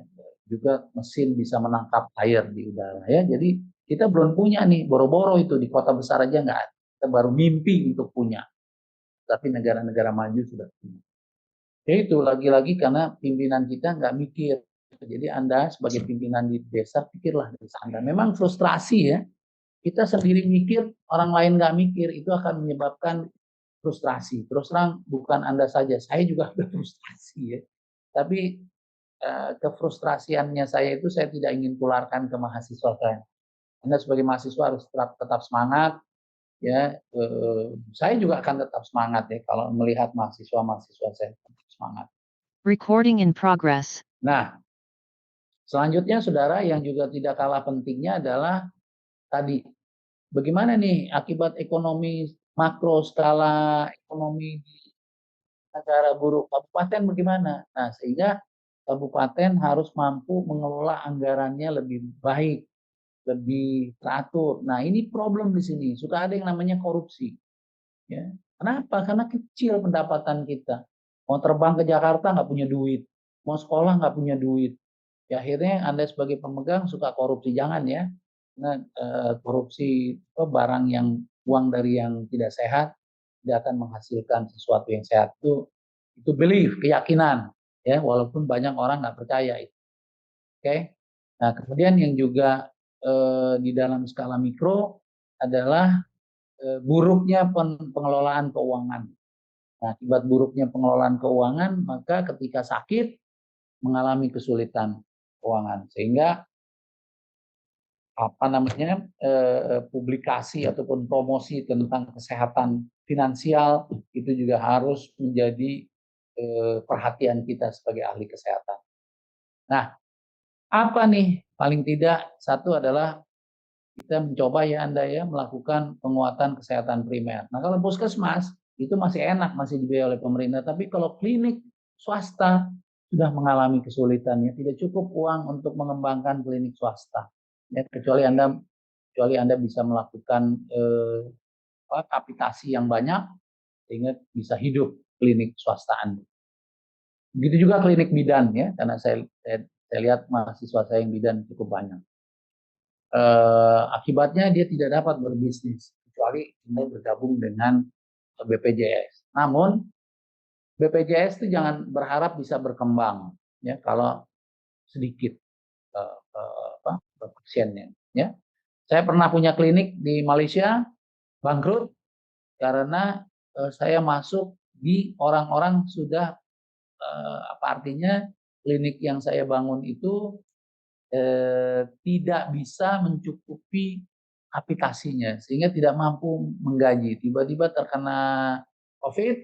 Juga mesin bisa menangkap air di udara ya. Jadi Kita belum punya nih, boro-boro itu di kota besar aja nggak ada. Kita baru mimpi untuk punya. Tapi negara-negara maju sudah punya. Ya itu lagi-lagi karena pimpinan kita nggak mikir. Jadi Anda sebagai pimpinan di desa, pikirlah desa Anda. Memang frustrasi ya. Kita sendiri mikir, orang lain nggak mikir, itu akan menyebabkan frustrasi. Terus terang bukan Anda saja, saya juga ada frustrasi ya. Tapi kefrustrasiannya saya itu saya tidak ingin tularkan ke mahasiswa saya. Anda sebagai mahasiswa harus tetap semangat, ya. Saya juga akan tetap semangat ya kalau melihat mahasiswa-mahasiswa saya tetap semangat. Recording in progress. Nah, selanjutnya saudara yang juga tidak kalah pentingnya adalah tadi bagaimana nih akibat ekonomi makro skala ekonomi di negara buruk kabupaten bagaimana? Nah, sehingga kabupaten harus mampu mengelola anggarannya lebih baik, lebih teratur. Nah, ini problem di sini. Suka ada yang namanya korupsi. Ya. Kenapa? Karena kecil pendapatan kita. Mau terbang ke Jakarta nggak punya duit. Mau sekolah nggak punya duit. Ya, akhirnya Anda sebagai pemegang suka korupsi. Jangan ya. Nah, korupsi barang yang uang dari yang tidak sehat tidak akan menghasilkan sesuatu yang sehat. Itu belief, keyakinan. Ya, walaupun banyak orang nggak percaya itu. Oke. Nah, kemudian yang juga di dalam skala mikro adalah buruknya pengelolaan keuangan. Nah, akibat buruknya pengelolaan keuangan, maka ketika sakit mengalami kesulitan keuangan, sehingga apa namanya publikasi ataupun promosi tentang kesehatan finansial itu juga harus menjadi perhatian kita sebagai ahli kesehatan. Nah, apa nih paling tidak satu adalah kita mencoba ya Anda ya melakukan penguatan kesehatan primer. Nah, kalau puskesmas itu masih enak, masih dibiayai oleh pemerintah. Tapi kalau klinik swasta sudah mengalami kesulitan ya, tidak cukup uang untuk mengembangkan klinik swasta. Ya, kecuali Anda bisa melakukan kapitasi yang banyak sehingga bisa hidup klinik swasta Anda. Begitu juga klinik bidan ya, karena saya lihat mahasiswa saya yang bidan cukup banyak. Akibatnya dia tidak dapat berbisnis kecuali mau bergabung dengan BPJS. Namun BPJS itu jangan berharap bisa berkembang ya kalau sedikit pasiennya. Ya, saya pernah punya klinik di Malaysia bangkrut karena saya masuk di orang-orang sudah apa artinya klinik yang saya bangun itu tidak bisa mencukupi aplikasinya sehingga tidak mampu menggaji. Tiba-tiba terkena COVID,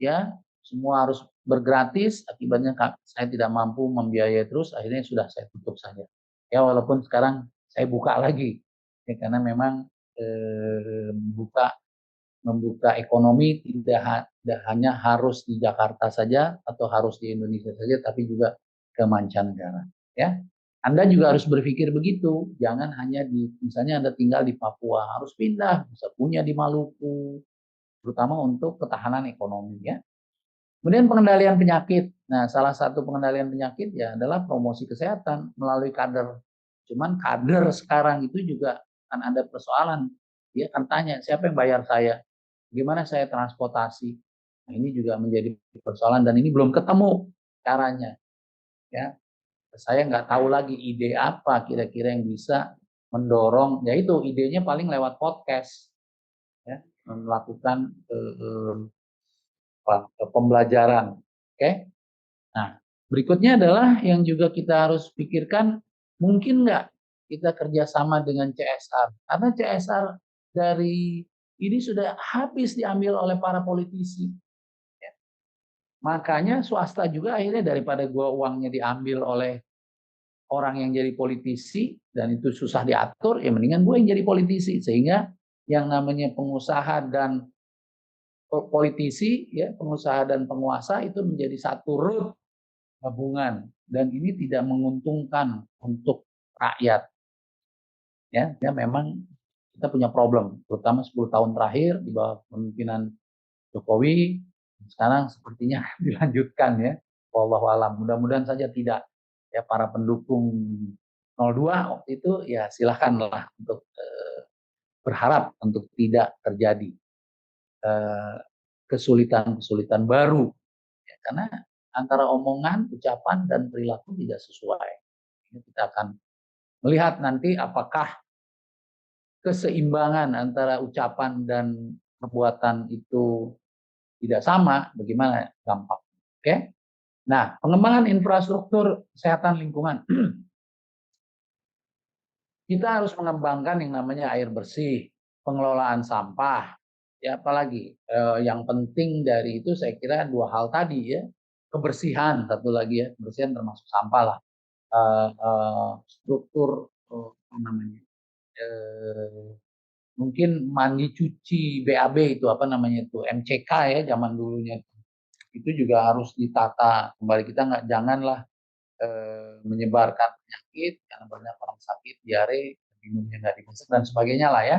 ya semua harus bergratis. Akibatnya saya tidak mampu membiayai terus. Akhirnya sudah saya tutup saja. Ya walaupun sekarang saya buka lagi, ya, karena memang membuka ekonomi tidak hanya harus di Jakarta saja atau harus di Indonesia saja, tapi juga ke mancanegara. Ya. Anda juga harus berpikir begitu, jangan hanya misalnya Anda tinggal di Papua, harus pindah, bisa punya di Maluku, terutama untuk ketahanan ekonomi ya. Kemudian pengendalian penyakit. Nah, salah satu pengendalian penyakit ya adalah promosi kesehatan melalui kader. Cuman kader sekarang itu juga kan ada persoalan. Dia akan tanya, siapa yang bayar saya? Gimana saya transportasi? Nah, ini juga menjadi persoalan dan ini belum ketemu caranya. Ya, saya nggak tahu lagi ide apa kira-kira yang bisa mendorong, yaitu idenya paling lewat podcast, ya, melakukan pembelajaran. Oke, nah berikutnya adalah yang juga kita harus pikirkan, mungkin nggak kita kerjasama dengan CSR, karena CSR dari ini sudah habis diambil oleh para politisi. Ya. Makanya swasta juga akhirnya daripada uangnya diambil oleh orang yang jadi politisi dan itu susah diatur, ya mendingan gue yang jadi politisi. Sehingga yang namanya pengusaha dan politisi, ya pengusaha dan penguasa itu menjadi satu root gabungan dan ini tidak menguntungkan untuk rakyat. Ya memang kita punya problem, terutama 10 tahun terakhir di bawah kepemimpinan Jokowi. Sekarang sepertinya dilanjutkan ya. Wallahu alam. Mudah-mudahan saja tidak. Ya para pendukung 02 waktu itu, ya silakanlah untuk berharap untuk tidak terjadi kesulitan-kesulitan baru. Ya, karena antara omongan, ucapan, dan perilaku tidak sesuai. Ini kita akan melihat nanti apakah keseimbangan antara ucapan dan perbuatan itu tidak sama, bagaimana dampak. Oke? Nah, pengembangan infrastruktur kesehatan lingkungan. Kita harus mengembangkan yang namanya air bersih, pengelolaan sampah, ya apalagi yang penting dari itu saya kira dua hal tadi ya, kebersihan satu lagi ya, kebersihan termasuk sampah lah, struktur apa namanya, mungkin mandi cuci BAB itu apa namanya itu MCK ya zaman dulunya itu juga harus ditata kembali, kita janganlah menyebarkan penyakit karena banyak orang sakit diare, minumnya nggak dimasak dan sebagainya lah ya,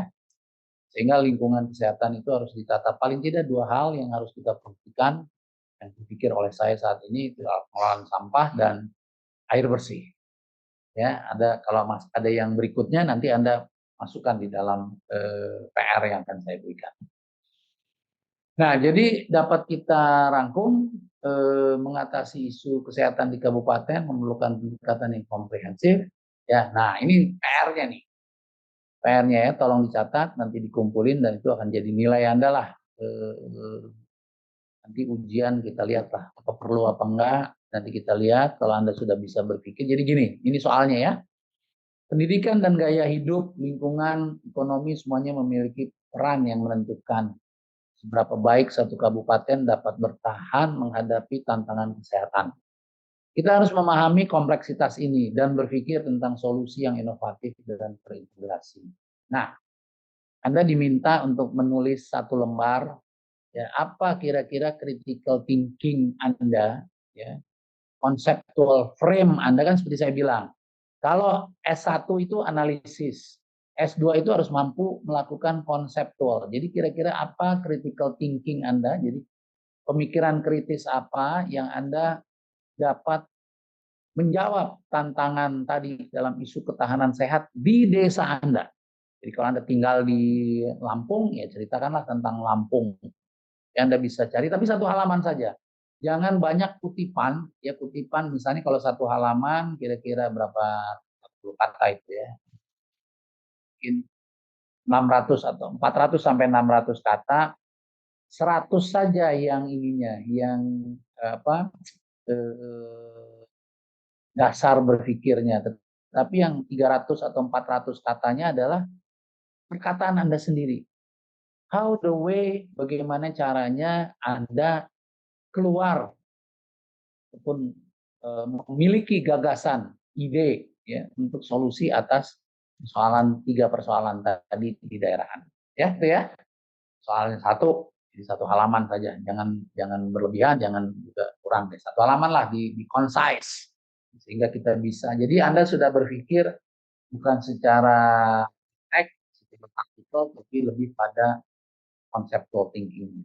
sehingga lingkungan kesehatan itu harus ditata. Paling tidak dua hal yang harus kita perhatikan yang dipikir oleh saya saat ini itu pengelolaan sampah dan air bersih. Ya, kalau ada yang berikutnya nanti Anda masukkan di dalam PR yang akan saya berikan. Nah, jadi dapat kita rangkum, mengatasi isu kesehatan di kabupaten memerlukan pendekatan yang komprehensif. Ya, nah ini PR-nya nih. PR-nya ya, tolong dicatat, nanti dikumpulin dan itu akan jadi nilai Anda lah. Nanti ujian kita lihat lah, apa perlu apa enggak. Nanti kita lihat kalau Anda sudah bisa berpikir. Jadi gini, ini soalnya ya. Pendidikan dan gaya hidup, lingkungan, ekonomi semuanya memiliki peran yang menentukan seberapa baik satu kabupaten dapat bertahan menghadapi tantangan kesehatan. Kita harus memahami kompleksitas ini dan berpikir tentang solusi yang inovatif dan terintegrasi. Nah, Anda diminta untuk menulis satu lembar, ya, apa kira-kira critical thinking Anda, ya, conceptual frame Anda kan seperti saya bilang. Kalau S1 itu analisis, S2 itu harus mampu melakukan konseptual. Jadi kira-kira apa critical thinking Anda, jadi pemikiran kritis apa yang Anda dapat menjawab tantangan tadi dalam isu ketahanan sehat di desa Anda. Jadi kalau Anda tinggal di Lampung, ya ceritakanlah tentang Lampung. Yang Anda bisa cari, tapi satu halaman saja. Jangan banyak kutipan, ya kutipan misalnya kalau satu halaman kira-kira berapa 40 kata itu ya. Mungkin 600 atau 400 sampai 600 kata, 100 saja yang ininya, yang apa dasar berpikirnya. Tapi yang 300 atau 400 katanya adalah perkataan Anda sendiri. How the way, bagaimana caranya Anda keluar ataupun memiliki gagasan, ide ya untuk solusi atas tiga persoalan tadi di daerah Anda. Ya, itu ya. Soalnya satu, jadi satu halaman saja. Jangan berlebihan, jangan juga kurang deh. Satu halaman lah di concise sehingga kita bisa. Jadi Anda sudah berpikir bukan secara teks, secara taktikal, tapi lebih pada conceptual thinking.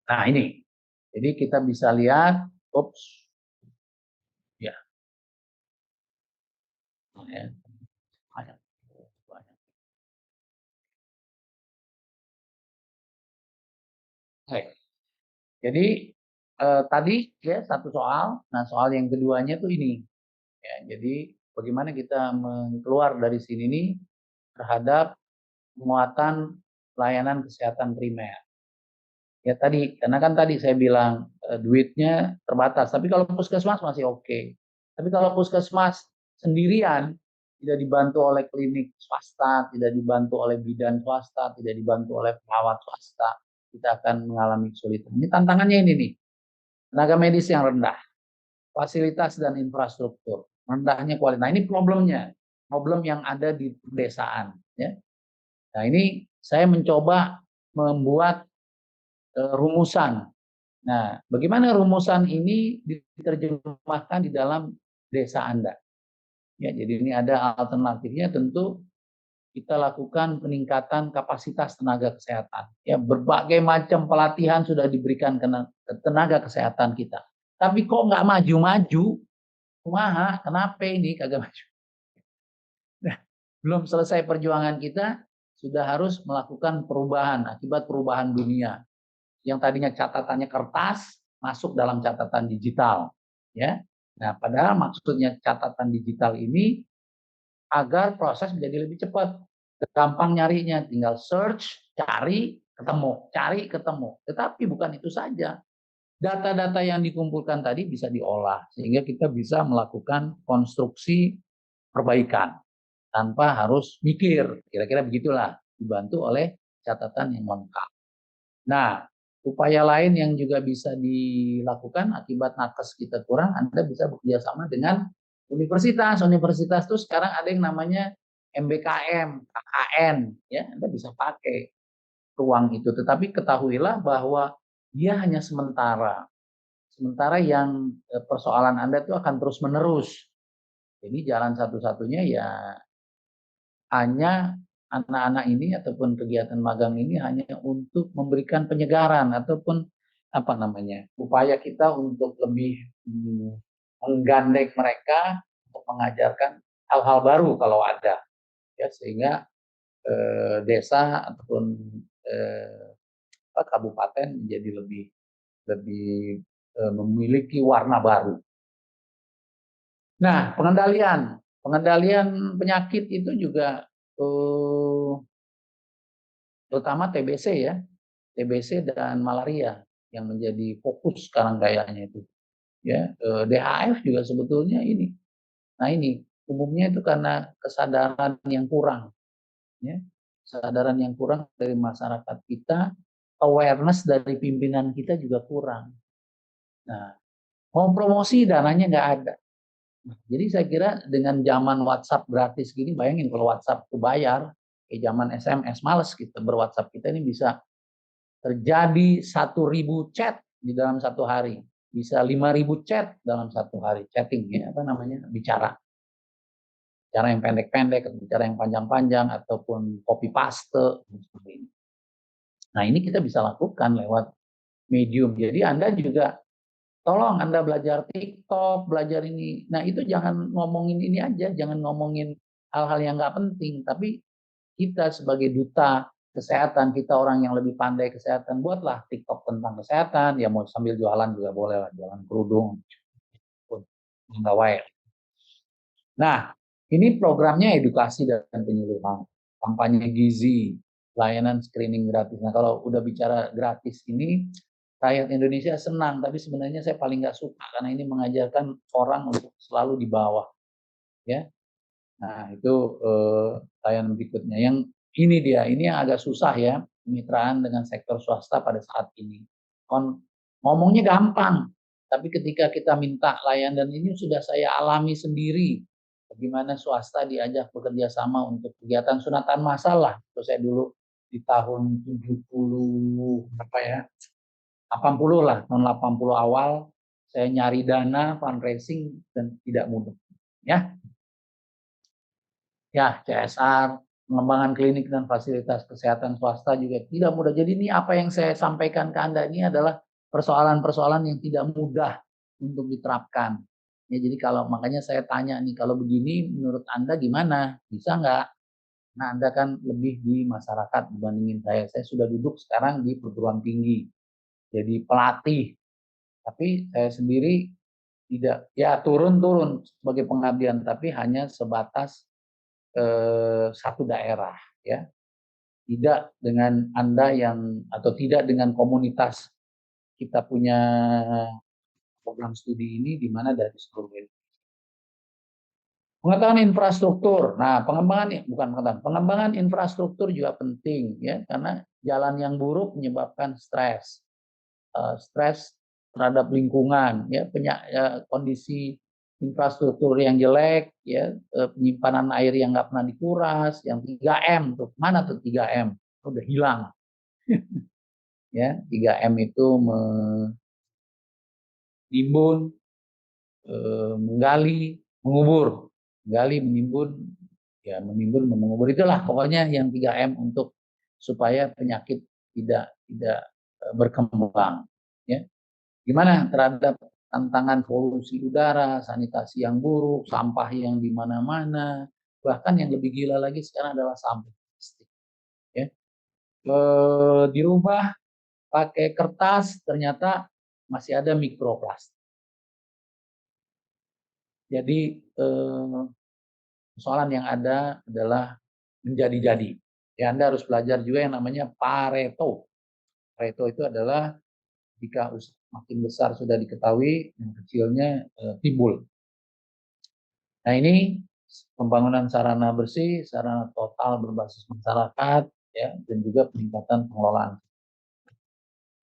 Nah ini, jadi kita bisa lihat, ya, banyak. Oke. Jadi tadi ya satu soal. Nah soal yang keduanya tuh ini. Ya, jadi bagaimana kita keluar dari sini nih terhadap penguatan layanan kesehatan primer. Ya tadi, karena kan tadi saya bilang duitnya terbatas. Tapi kalau puskesmas masih oke. Tapi kalau puskesmas sendirian, tidak dibantu oleh klinik swasta, tidak dibantu oleh bidan swasta, tidak dibantu oleh perawat swasta, kita akan mengalami kesulitan. Ini tantangannya ini nih, tenaga medis yang rendah, fasilitas dan infrastruktur, rendahnya kualitas. Nah ini problemnya, problem yang ada di pedesaan. Ya. Nah ini saya mencoba membuat rumusan. Nah, bagaimana rumusan ini diterjemahkan di dalam desa Anda? Ya, jadi ini ada alternatifnya, tentu kita lakukan peningkatan kapasitas tenaga kesehatan. Ya, berbagai macam pelatihan sudah diberikan ke tenaga kesehatan kita. Tapi kok nggak maju-maju? Kumaha? Kenapa ini kagak maju? Belum selesai perjuangan kita, sudah harus melakukan perubahan akibat perubahan dunia. Yang tadinya catatannya kertas masuk dalam catatan digital, ya. Nah, padahal maksudnya catatan digital ini agar proses menjadi lebih cepat, gampang nyarinya, tinggal search, cari ketemu. Tetapi bukan itu saja. Data-data yang dikumpulkan tadi bisa diolah sehingga kita bisa melakukan konstruksi perbaikan tanpa harus mikir. Kira-kira begitulah, dibantu oleh catatan yang lengkap. Nah, upaya lain yang juga bisa dilakukan akibat nakes kita kurang, Anda bisa bekerja sama dengan universitas. Universitas itu sekarang ada yang namanya MBKM, KKN, ya, Anda bisa pakai ruang itu. Tetapi ketahuilah bahwa dia hanya sementara. Sementara yang persoalan Anda itu akan terus menerus. Jadi jalan satu-satunya ya hanya anak-anak ini ataupun kegiatan magang ini hanya untuk memberikan penyegaran ataupun apa namanya, upaya kita untuk lebih menggandeng mereka untuk mengajarkan hal-hal baru kalau ada, ya, sehingga desa ataupun kabupaten menjadi lebih lebih memiliki warna baru. Nah, pengendalian penyakit itu juga terutama TBC, ya, TBC dan malaria yang menjadi fokus sekarang kayaknya itu, ya. DHF juga sebetulnya ini. Nah, ini umumnya itu karena kesadaran yang kurang, ya, kesadaran yang kurang dari masyarakat kita, awareness dari pimpinan kita juga kurang. Nah, mau promosi dananya nggak ada. Jadi saya kira dengan zaman WhatsApp gratis gini, bayangin kalau WhatsApp itu bayar, zaman SMS males kita berWhatsApp, kita ini bisa terjadi 1.000 chat di dalam satu hari, bisa 5.000 chat dalam satu hari, chatting, ya, apa namanya, bicara yang pendek-pendek, bicara yang panjang-panjang, ataupun copy paste seperti ini. Nah, ini kita bisa lakukan lewat medium. Jadi Anda juga tolong Anda belajar TikTok, belajar ini. Nah, itu jangan ngomongin ini aja, jangan ngomongin hal-hal yang nggak penting, tapi kita sebagai duta kesehatan, kita orang yang lebih pandai kesehatan, buatlah TikTok tentang kesehatan, ya mau sambil jualan juga boleh lah, jualan kerudung, nggak wae. Nah, ini programnya edukasi dan penyuluhan, kampanye gizi, layanan screening gratis. Nah, kalau udah bicara gratis ini, rakyat Indonesia senang, tapi sebenarnya saya paling nggak suka karena ini mengajarkan orang untuk selalu di bawah, ya. Nah, itu layanan berikutnya. Yang ini yang agak susah, ya, kemitraan dengan sektor swasta pada saat ini. Ngomongnya gampang, tapi ketika kita minta layanan ini sudah saya alami sendiri. Bagaimana swasta diajak bekerja sama untuk kegiatan sunatan massal lah. Terus saya dulu di tahun 70 apa ya, 80 lah, tahun 80 awal saya nyari dana fundraising dan tidak mudah, ya. Ya, CSR, pengembangan klinik dan fasilitas kesehatan swasta juga tidak mudah. Jadi ini apa yang saya sampaikan ke Anda ini adalah persoalan-persoalan yang tidak mudah untuk diterapkan. Ya, jadi kalau makanya saya tanya nih, kalau begini menurut Anda gimana? Bisa nggak? Nah, Anda kan lebih di masyarakat dibandingin saya. Saya sudah duduk sekarang di perguruan tinggi, jadi pelatih. Tapi saya sendiri tidak, ya, turun sebagai pengabdian, tapi hanya sebatas satu daerah, ya, tidak dengan Anda yang atau tidak dengan komunitas kita punya program studi ini di mana dari seluruh Indonesia. Pengetahuan infrastruktur. Nah, pengembangan infrastruktur juga penting, ya, karena jalan yang buruk menyebabkan stres. Stres terhadap lingkungan, ya, kondisi infrastruktur yang jelek, ya, penyimpanan air yang nggak pernah dikuras, yang 3M tuh, mana tuh 3M? Udah hilang. Ya, 3M itu menimbun, menggali, mengubur. Menggali, menimbun, ya, menimbun, mengubur, itulah pokoknya yang 3M untuk supaya penyakit tidak berkembang, ya. Gimana terhadap tantangan polusi udara, sanitasi yang buruk, sampah yang di mana-mana, Bahkan yang lebih gila lagi sekarang adalah sampah plastik. Ya. Dirubah pakai kertas, ternyata masih ada mikroplastik. Jadi persoalan yang ada adalah menjadi-jadi. Ya, Anda harus belajar juga yang namanya Pareto. Pareto itu adalah jika makin besar sudah diketahui, yang kecilnya timbul. Nah, ini pembangunan sarana bersih, sarana total berbasis masyarakat, ya, dan juga peningkatan pengelolaan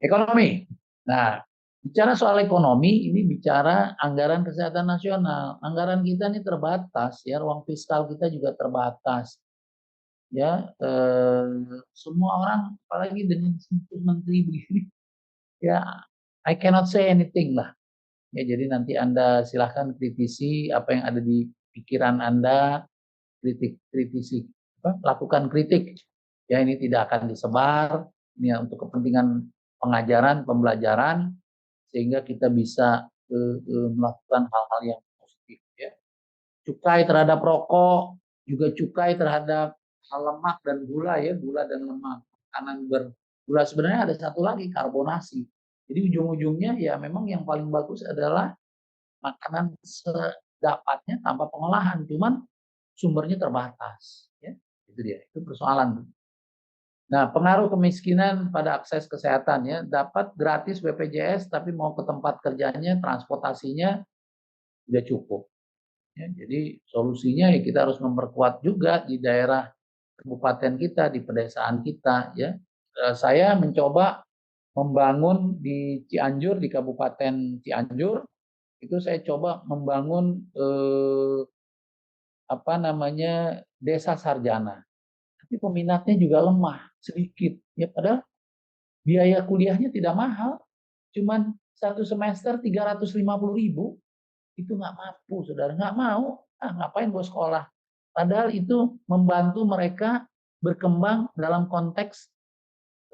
ekonomi. Nah, bicara soal ekonomi, ini bicara anggaran kesehatan nasional. Anggaran kita ini terbatas, ya, ruang fiskal kita juga terbatas. Ya, semua orang, apalagi dengan menteri begini, ya, I cannot say anything lah. Ya, jadi nanti Anda silahkan kritisi apa yang ada di pikiran Anda, kritisi, lakukan kritik. Ya, ini tidak akan disebar, ini untuk kepentingan pengajaran, pembelajaran, sehingga kita bisa melakukan hal-hal yang positif. Ya. Cukai terhadap rokok, juga cukai terhadap lemak dan gula, ya, gula dan lemak, makanan bergula. Sebenarnya ada satu lagi, karbonasi. Jadi ujung-ujungnya ya memang yang paling bagus adalah makanan sedapatnya tanpa pengolahan, cuman sumbernya terbatas. Ya, itu dia, itu persoalan. Nah, pengaruh kemiskinan pada akses kesehatan, ya, dapat gratis BPJS tapi mau ke tempat kerjanya, transportasinya tidak cukup. Ya, jadi solusinya ya kita harus memperkuat juga di daerah kabupaten kita, di pedesaan kita. Ya, saya mencoba membangun di Cianjur, di Kabupaten Cianjur, itu saya coba membangun apa namanya, desa sarjana. Tapi peminatnya juga lemah, sedikit. Ya, padahal biaya kuliahnya tidak mahal, cuman satu semester 350.000, itu nggak mampu, saudara, nggak mau. Ngapain gue sekolah? Padahal itu membantu mereka berkembang dalam konteks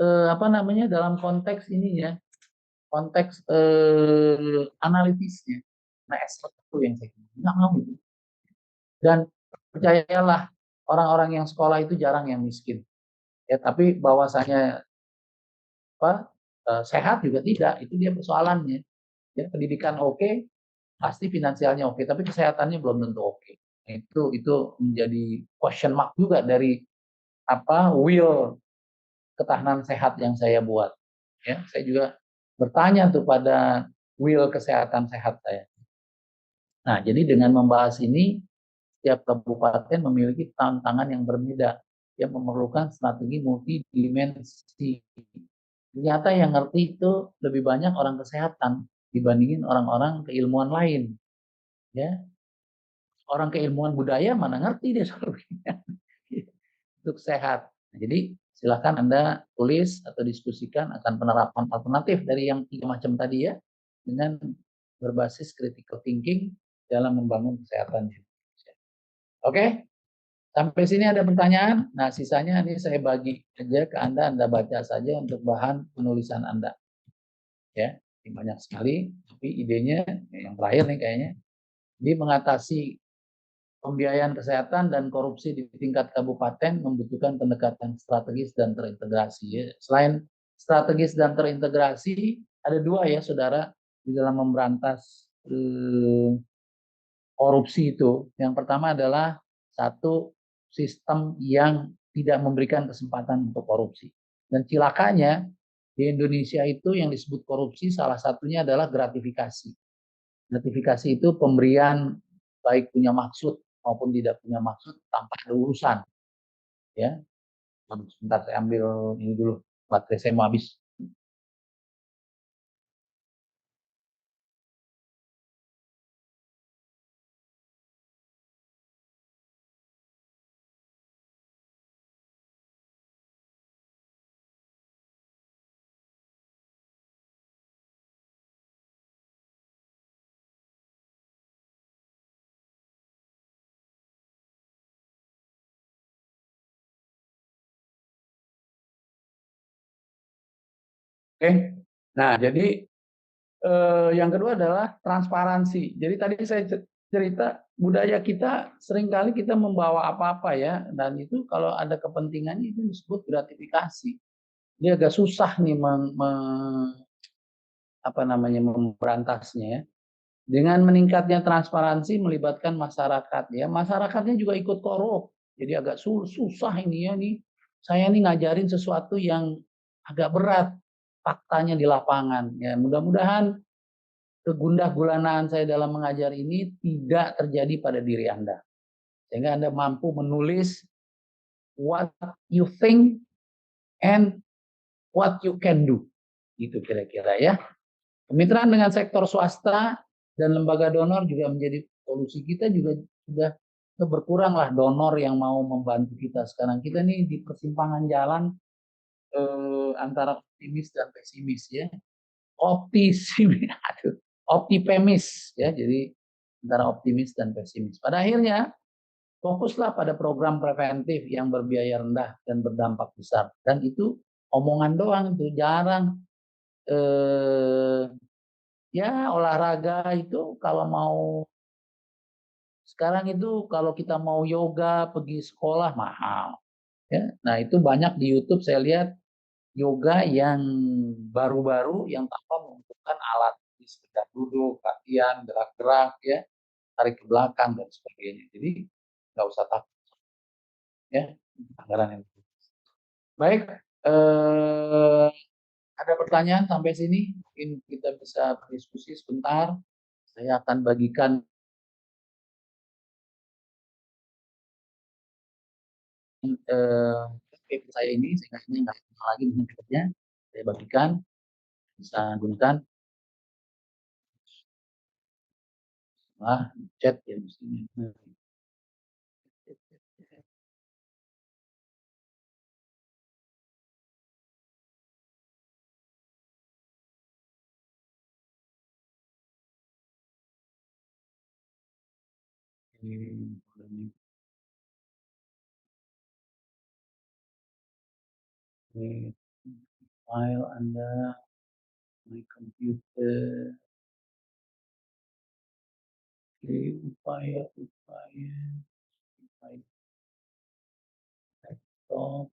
apa namanya, dalam konteks ininya, konteks analitisnya. Nah, expert itu yang saya nggak mau itu. Dan percayalah, orang-orang yang sekolah itu jarang yang miskin. Ya, tapi bahwasanya apa, sehat juga tidak, itu dia persoalannya. Ya, pendidikan oke, pasti finansialnya oke, tapi kesehatannya belum tentu oke. Itu menjadi question mark juga dari apa, will ketahanan sehat yang saya buat. Ya, saya juga bertanya tuh pada will kesehatan sehat saya. Nah, jadi dengan membahas ini, setiap kabupaten memiliki tantangan yang berbeda, yang memerlukan strategi multidimensi. Ternyata yang ngerti itu lebih banyak orang kesehatan dibandingin orang-orang keilmuan lain. Ya, orang keilmuan budaya mana ngerti dia solusinya untuk sehat. Nah, jadi silakan Anda tulis atau diskusikan akan penerapan alternatif dari yang 3 macam tadi, ya, dengan berbasis critical thinking dalam membangun kesehatan Indonesia. Oke, sampai sini ada pertanyaan. Nah, sisanya ini saya bagi aja ke Anda baca saja untuk bahan penulisan Anda. Ya, ini banyak sekali, tapi idenya yang terakhir nih kayaknya, di mengatasi pembiayaan kesehatan dan korupsi di tingkat kabupaten membutuhkan pendekatan strategis dan terintegrasi. Ya. Selain strategis dan terintegrasi, ada dua, ya, saudara, di dalam memberantas korupsi itu. Yang pertama adalah satu, sistem yang tidak memberikan kesempatan untuk korupsi. Dan cilakanya di Indonesia itu yang disebut korupsi salah satunya adalah gratifikasi. Gratifikasi itu pemberian baik punya maksud maupun tidak punya maksud tanpa ada urusan. Ya, sebentar saya ambil ini dulu, baterai saya mau habis. Oke. Nah, jadi yang kedua adalah transparansi. Jadi tadi saya cerita budaya kita seringkali kita membawa apa-apa ya, dan itu kalau ada kepentingannya itu disebut gratifikasi. Dia agak susah nih apa namanya memberantasnya ya. Dengan meningkatnya transparansi melibatkan masyarakat ya, masyarakatnya juga ikut korup. Jadi agak susah ini ya nih. Saya nih ngajarin sesuatu yang agak berat faktanya di lapangan ya. Mudah-mudahan kegundah gulanaan saya dalam mengajar ini tidak terjadi pada diri Anda. Sehingga Anda mampu menulis what you think and what you can do. Gitu kira-kira ya. Kemitraan dengan sektor swasta dan lembaga donor juga menjadi solusi. Kita juga sudah berkuranglah donor yang mau membantu kita. Sekarang kita nih di persimpangan jalan antara optimis dan pesimis ya. Optipemis ya. Jadi antara optimis dan pesimis. Pada akhirnya fokuslah pada program preventif yang berbiaya rendah dan berdampak besar. Dan itu omongan doang, itu jarang. Ya olahraga itu kalau mau sekarang itu kalau kita mau yoga pergi sekolah mahal ya. Nah itu banyak di YouTube saya lihat yoga yang baru-baru yang tanpa membutuhkan alat, di sekedar duduk, latihan, gerak-gerak ya, tarik ke belakang dan sebagainya. Jadi nggak usah takut ya anggaran yang baik. Ada pertanyaan sampai sini? Mungkin kita bisa berdiskusi sebentar. Saya akan bagikan saya ini sehingga ini nggak sama lagi dengan chatnya. Saya bagikan, bisa gunakan chat ya mestinya. Ini file Anda, my computer, upaya laptop,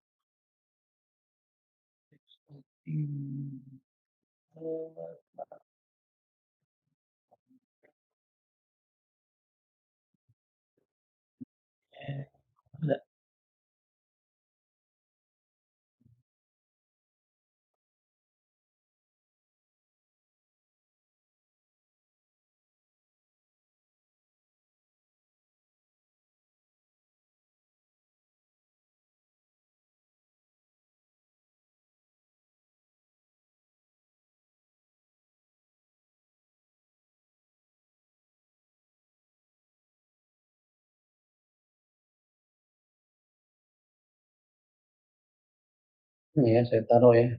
ada. Ini ya saya taruh ya.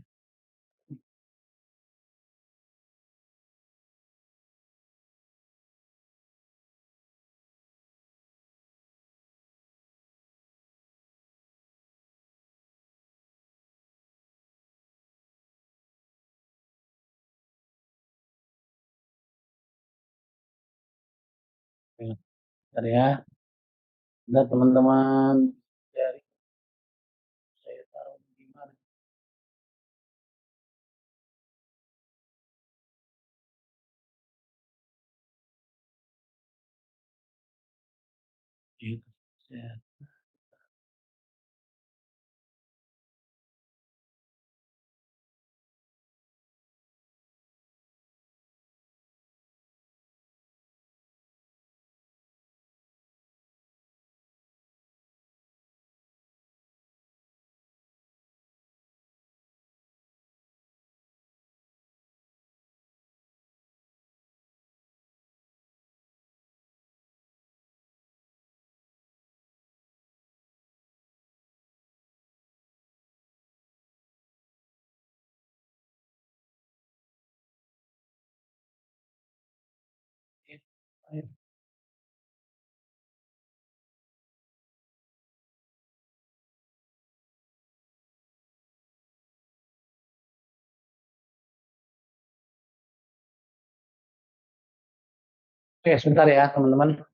Bentar ya. Bentar teman-teman. Dari saya taruh di mana? Gitu. Ayo. Oke, sebentar ya teman-teman.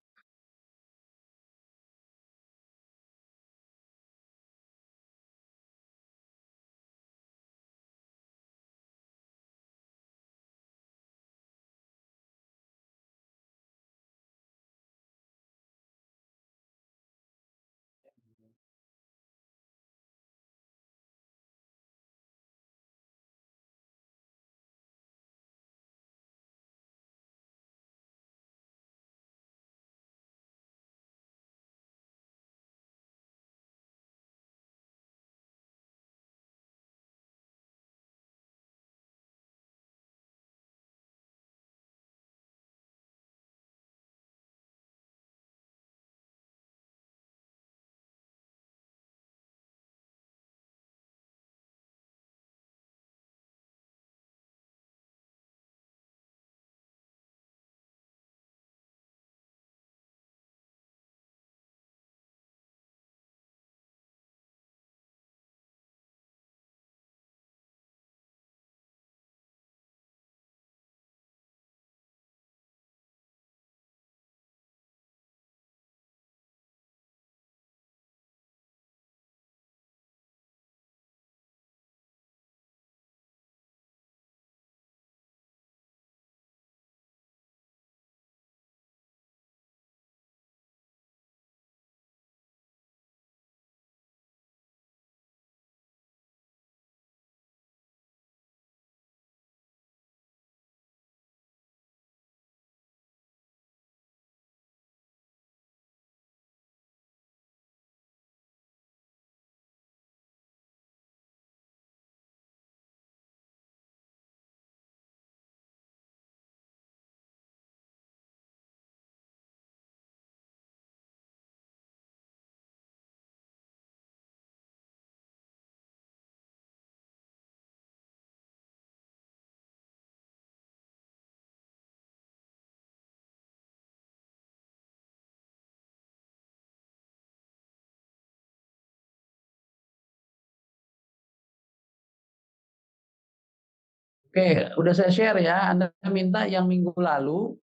Oke, udah saya share ya. Anda minta yang minggu lalu.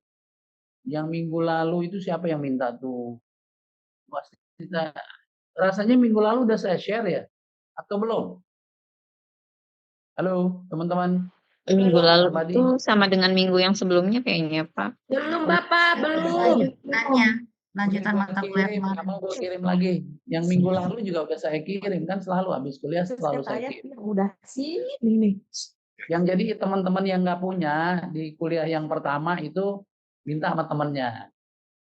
Yang minggu lalu itu siapa yang minta tuh? Pasti kita, rasanya minggu lalu udah saya share ya? Atau belum? Halo, teman-teman. Minggu lalu Somebody? itu sama dengan minggu yang sebelumnya kayaknya, Pak. Belum, Bapak, belum. Lanjutan mata kuliah Kirim, kemarin. mau gue kirim lagi. Yang minggu lalu juga udah saya kirim kan, selalu habis kuliah selalu saya kirim. Udah sih ini. Yang jadi teman-teman yang nggak punya di kuliah yang pertama itu minta sama temennya,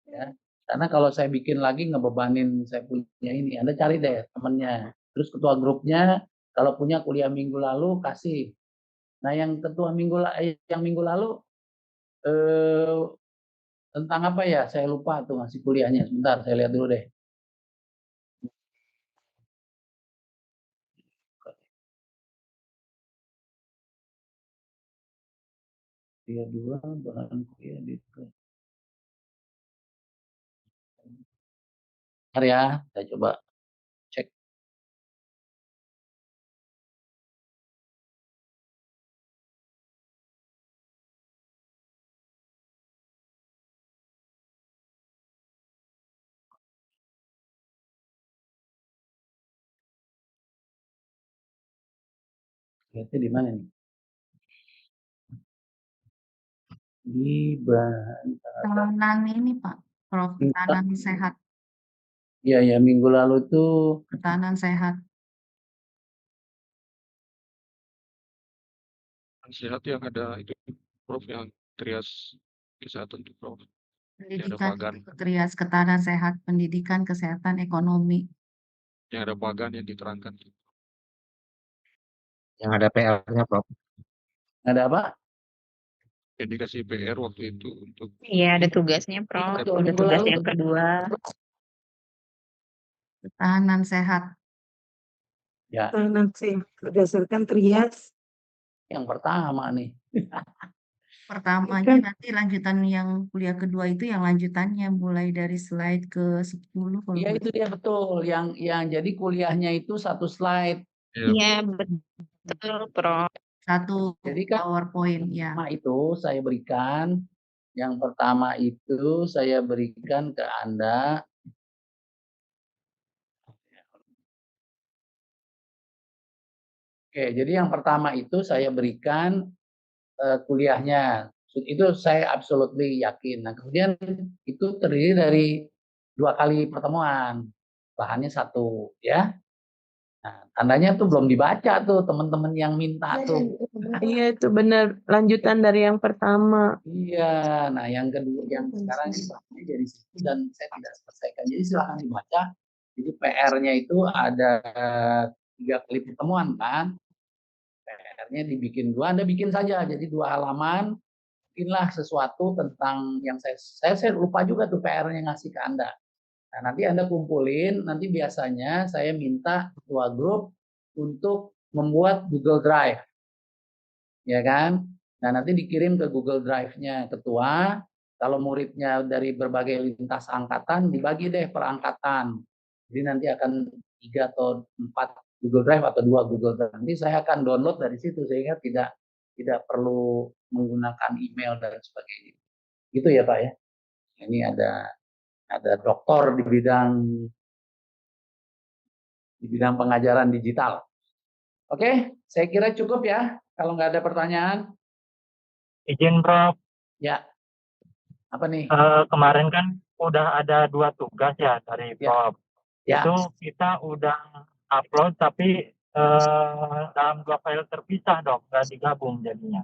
ya. Karena kalau saya bikin lagi ngebebanin saya punya ini. Anda cari deh temennya. Terus ketua grupnya kalau punya kuliah minggu lalu kasih. Nah yang ketua yang minggu lalu eh, tentang apa ya? Saya lupa tuh ngasih kuliahnya. Sebentar, saya lihat dulu deh. Kuliah 2 bahan kuliah di Bentar ya, saya coba cek. Lihatnya di mana nih? Di bahan. Ketahanan ini Pak, Prof. Ketahanan sehat. Iya ya, minggu lalu tuh Ketahanan sehat. Sehat yang ada itu Prof yang trias kesehatan itu Prof. Pendidikan pagan. trias ketahanan sehat, pendidikan, kesehatan, ekonomi. Yang ada pagan yang diterangkan. Yang ada PR-nya, Prof. ada apa? Yang dikasih PR waktu itu untuk Iya, ada tugasnya, Prof. Itu, Ada minggu tugas lalu yang kedua. Ketahanan sehat. ya, Ketahanan sehat berdasarkan trias. yang pertama nih. Pertamanya nanti lanjutan yang kuliah kedua itu yang lanjutannya mulai dari slide ke 10 kalau Iya itu dia betul. Yang jadi kuliahnya itu satu slide. Iya, betul, Prof. satu Jadi kan PowerPoint ya. itu saya berikan. Yang pertama itu saya berikan ke Anda. Oke, jadi yang pertama itu saya berikan kuliahnya. Itu saya absolutely yakin. Nah, kemudian itu terdiri dari 2 kali pertemuan. Bahannya 1, ya. Nah, tandanya tuh belum dibaca tuh teman-teman yang minta tuh. Iya, itu benar lanjutan dari yang pertama. Iya, nah yang kedua yang sekarang ini bahannya dari situ dan saya tidak selesaikan. Jadi silahkan dibaca. Jadi PR-nya itu ada 3 kali pertemuan kan. PR-nya dibikin 2, Anda bikin saja. Jadi 2 halaman, bikinlah sesuatu tentang yang saya lupa juga tuh PR-nya ngasih ke Anda. Nah, nanti Anda kumpulin, nanti biasanya saya minta ketua grup untuk membuat Google Drive. Ya kan? Nah, nanti dikirim ke Google Drive-nya ketua. Kalau muridnya dari berbagai lintas angkatan, dibagi deh per angkatan. Jadi nanti akan 3 atau 4 Google Drive atau 2 Google Drive. Nanti saya akan download dari situ sehingga tidak perlu menggunakan email dan sebagainya. Gitu ya, Pak ya. Ini ada doktor di bidang pengajaran digital. Oke, saya kira cukup ya. Kalau nggak ada pertanyaan. Izin Prof, Ya. Apa nih? kemarin kan udah ada 2 tugas ya dari Ya. Prof. Ya. Itu kita udah upload tapi dalam 2 file terpisah dok, nggak digabung jadinya.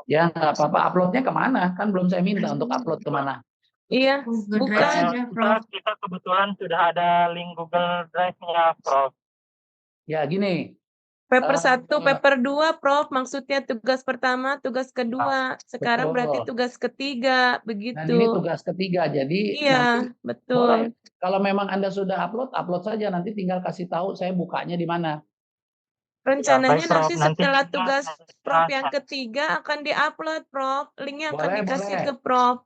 Ya nggak apa-apa. Uploadnya kemana? Kan belum saya minta untuk upload kemana. Iya, Google bukan. Drive aja, Prof. Kita kebetulan sudah ada link Google Drive-nya Prof. Ya gini. Paper 1, paper 2, Prof. Maksudnya tugas pertama, tugas kedua. Sekarang berarti tugas ketiga, begitu. Dan ini tugas ketiga. Jadi iya, nanti betul. boleh. Kalau memang Anda sudah upload saja. Nanti tinggal kasih tahu saya bukanya di mana. Rencananya Ya, baik, Prof. nanti Nanti setelah kita tugas Prof bahas yang ya. ketiga akan diupload, Prof. Linknya akan Boleh, dikasih boleh. ke Prof.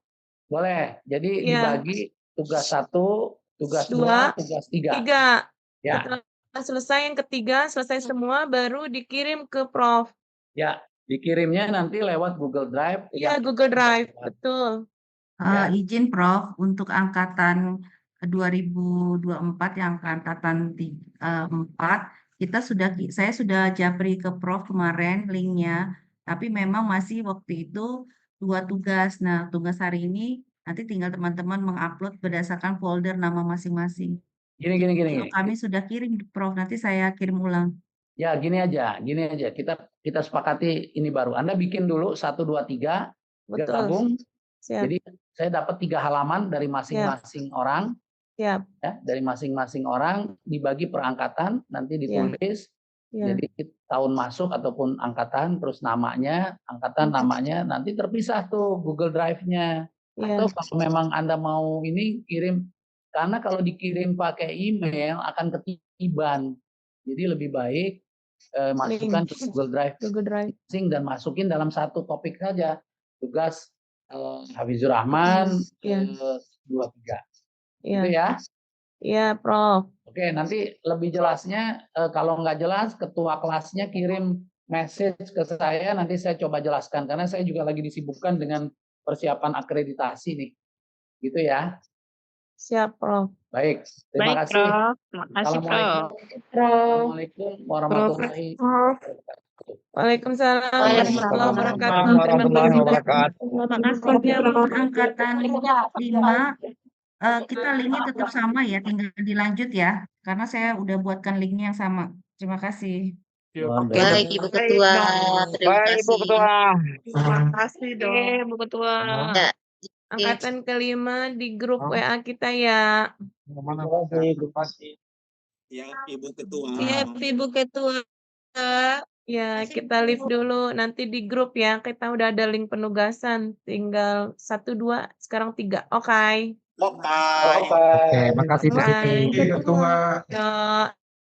Boleh. Jadi Iya. dibagi tugas 1, tugas 2, 2, tugas 3. 3. Ya. Setelah selesai yang ketiga, selesai semua, baru dikirim ke Prof. Ya. Dikirimnya nanti lewat Google Drive. Iya, Google Drive, betul. Ya. Izin Prof, untuk angkatan 2024 yang angkatan 4, saya sudah japri ke Prof kemarin linknya, tapi memang masih waktu itu 2 tugas. Nah, tugas hari ini nanti tinggal teman-teman mengupload berdasarkan folder nama masing-masing. Gini. Kami sudah kirim Prof, nanti saya kirim ulang. Ya, gini aja. Kita sepakati ini baru. Anda bikin dulu 1, 2, 3, Betul. gabung. Siap, Jadi saya dapat 3 halaman dari masing-masing orang, siap. ya, dari masing-masing orang dibagi per angkatan, nanti ditulis. Ya. Jadi tahun masuk ataupun angkatan, terus namanya, angkatan namanya, nanti terpisah tuh Google Drive-nya. Ya. Atau kalau memang Anda mau ini kirim, karena kalau dikirim pakai email akan ketiban. Jadi lebih baik masukkan ke Google Drive Google Drive. dan masukin dalam satu topik saja. Tugas Hafizur Rahman 23. Iya. Itu ya. Iya, Prof. Oke, nanti lebih jelasnya kalau nggak jelas ketua kelasnya kirim message ke saya, nanti saya coba jelaskan karena saya juga lagi disibukkan dengan persiapan akreditasi nih. Gitu ya. Siap, Prof. Baik, terima Baik, kasih. Prof. Makasih, Prof. Assalamualaikum warahmatullahi wabarakatuh. Waalaikumsalam warahmatullahi wabarakatuh. Warahmatullahi wabarakatuh. Terima kasih yang angkatan 5, kita linknya tetap sama ya, tinggal dilanjut ya, karena saya udah buatkan linknya yang sama. Terima kasih. Oke, Baik, Ibu Ketua. Terima Baik, Ibu kasih. Ketua. Terima kasih Oke, Bu Ketua. Ya, Angkatan kelima di grup WA kita ya. Ya, Ibu Ketua. Iya, Ibu Ketua. Ya, kita live dulu. Nanti di grup ya. Kita udah ada link penugasan. Tinggal 1, 2, sekarang 3. Oke. Oke. Oke, makasih Bu Siti. Bye. Ketua.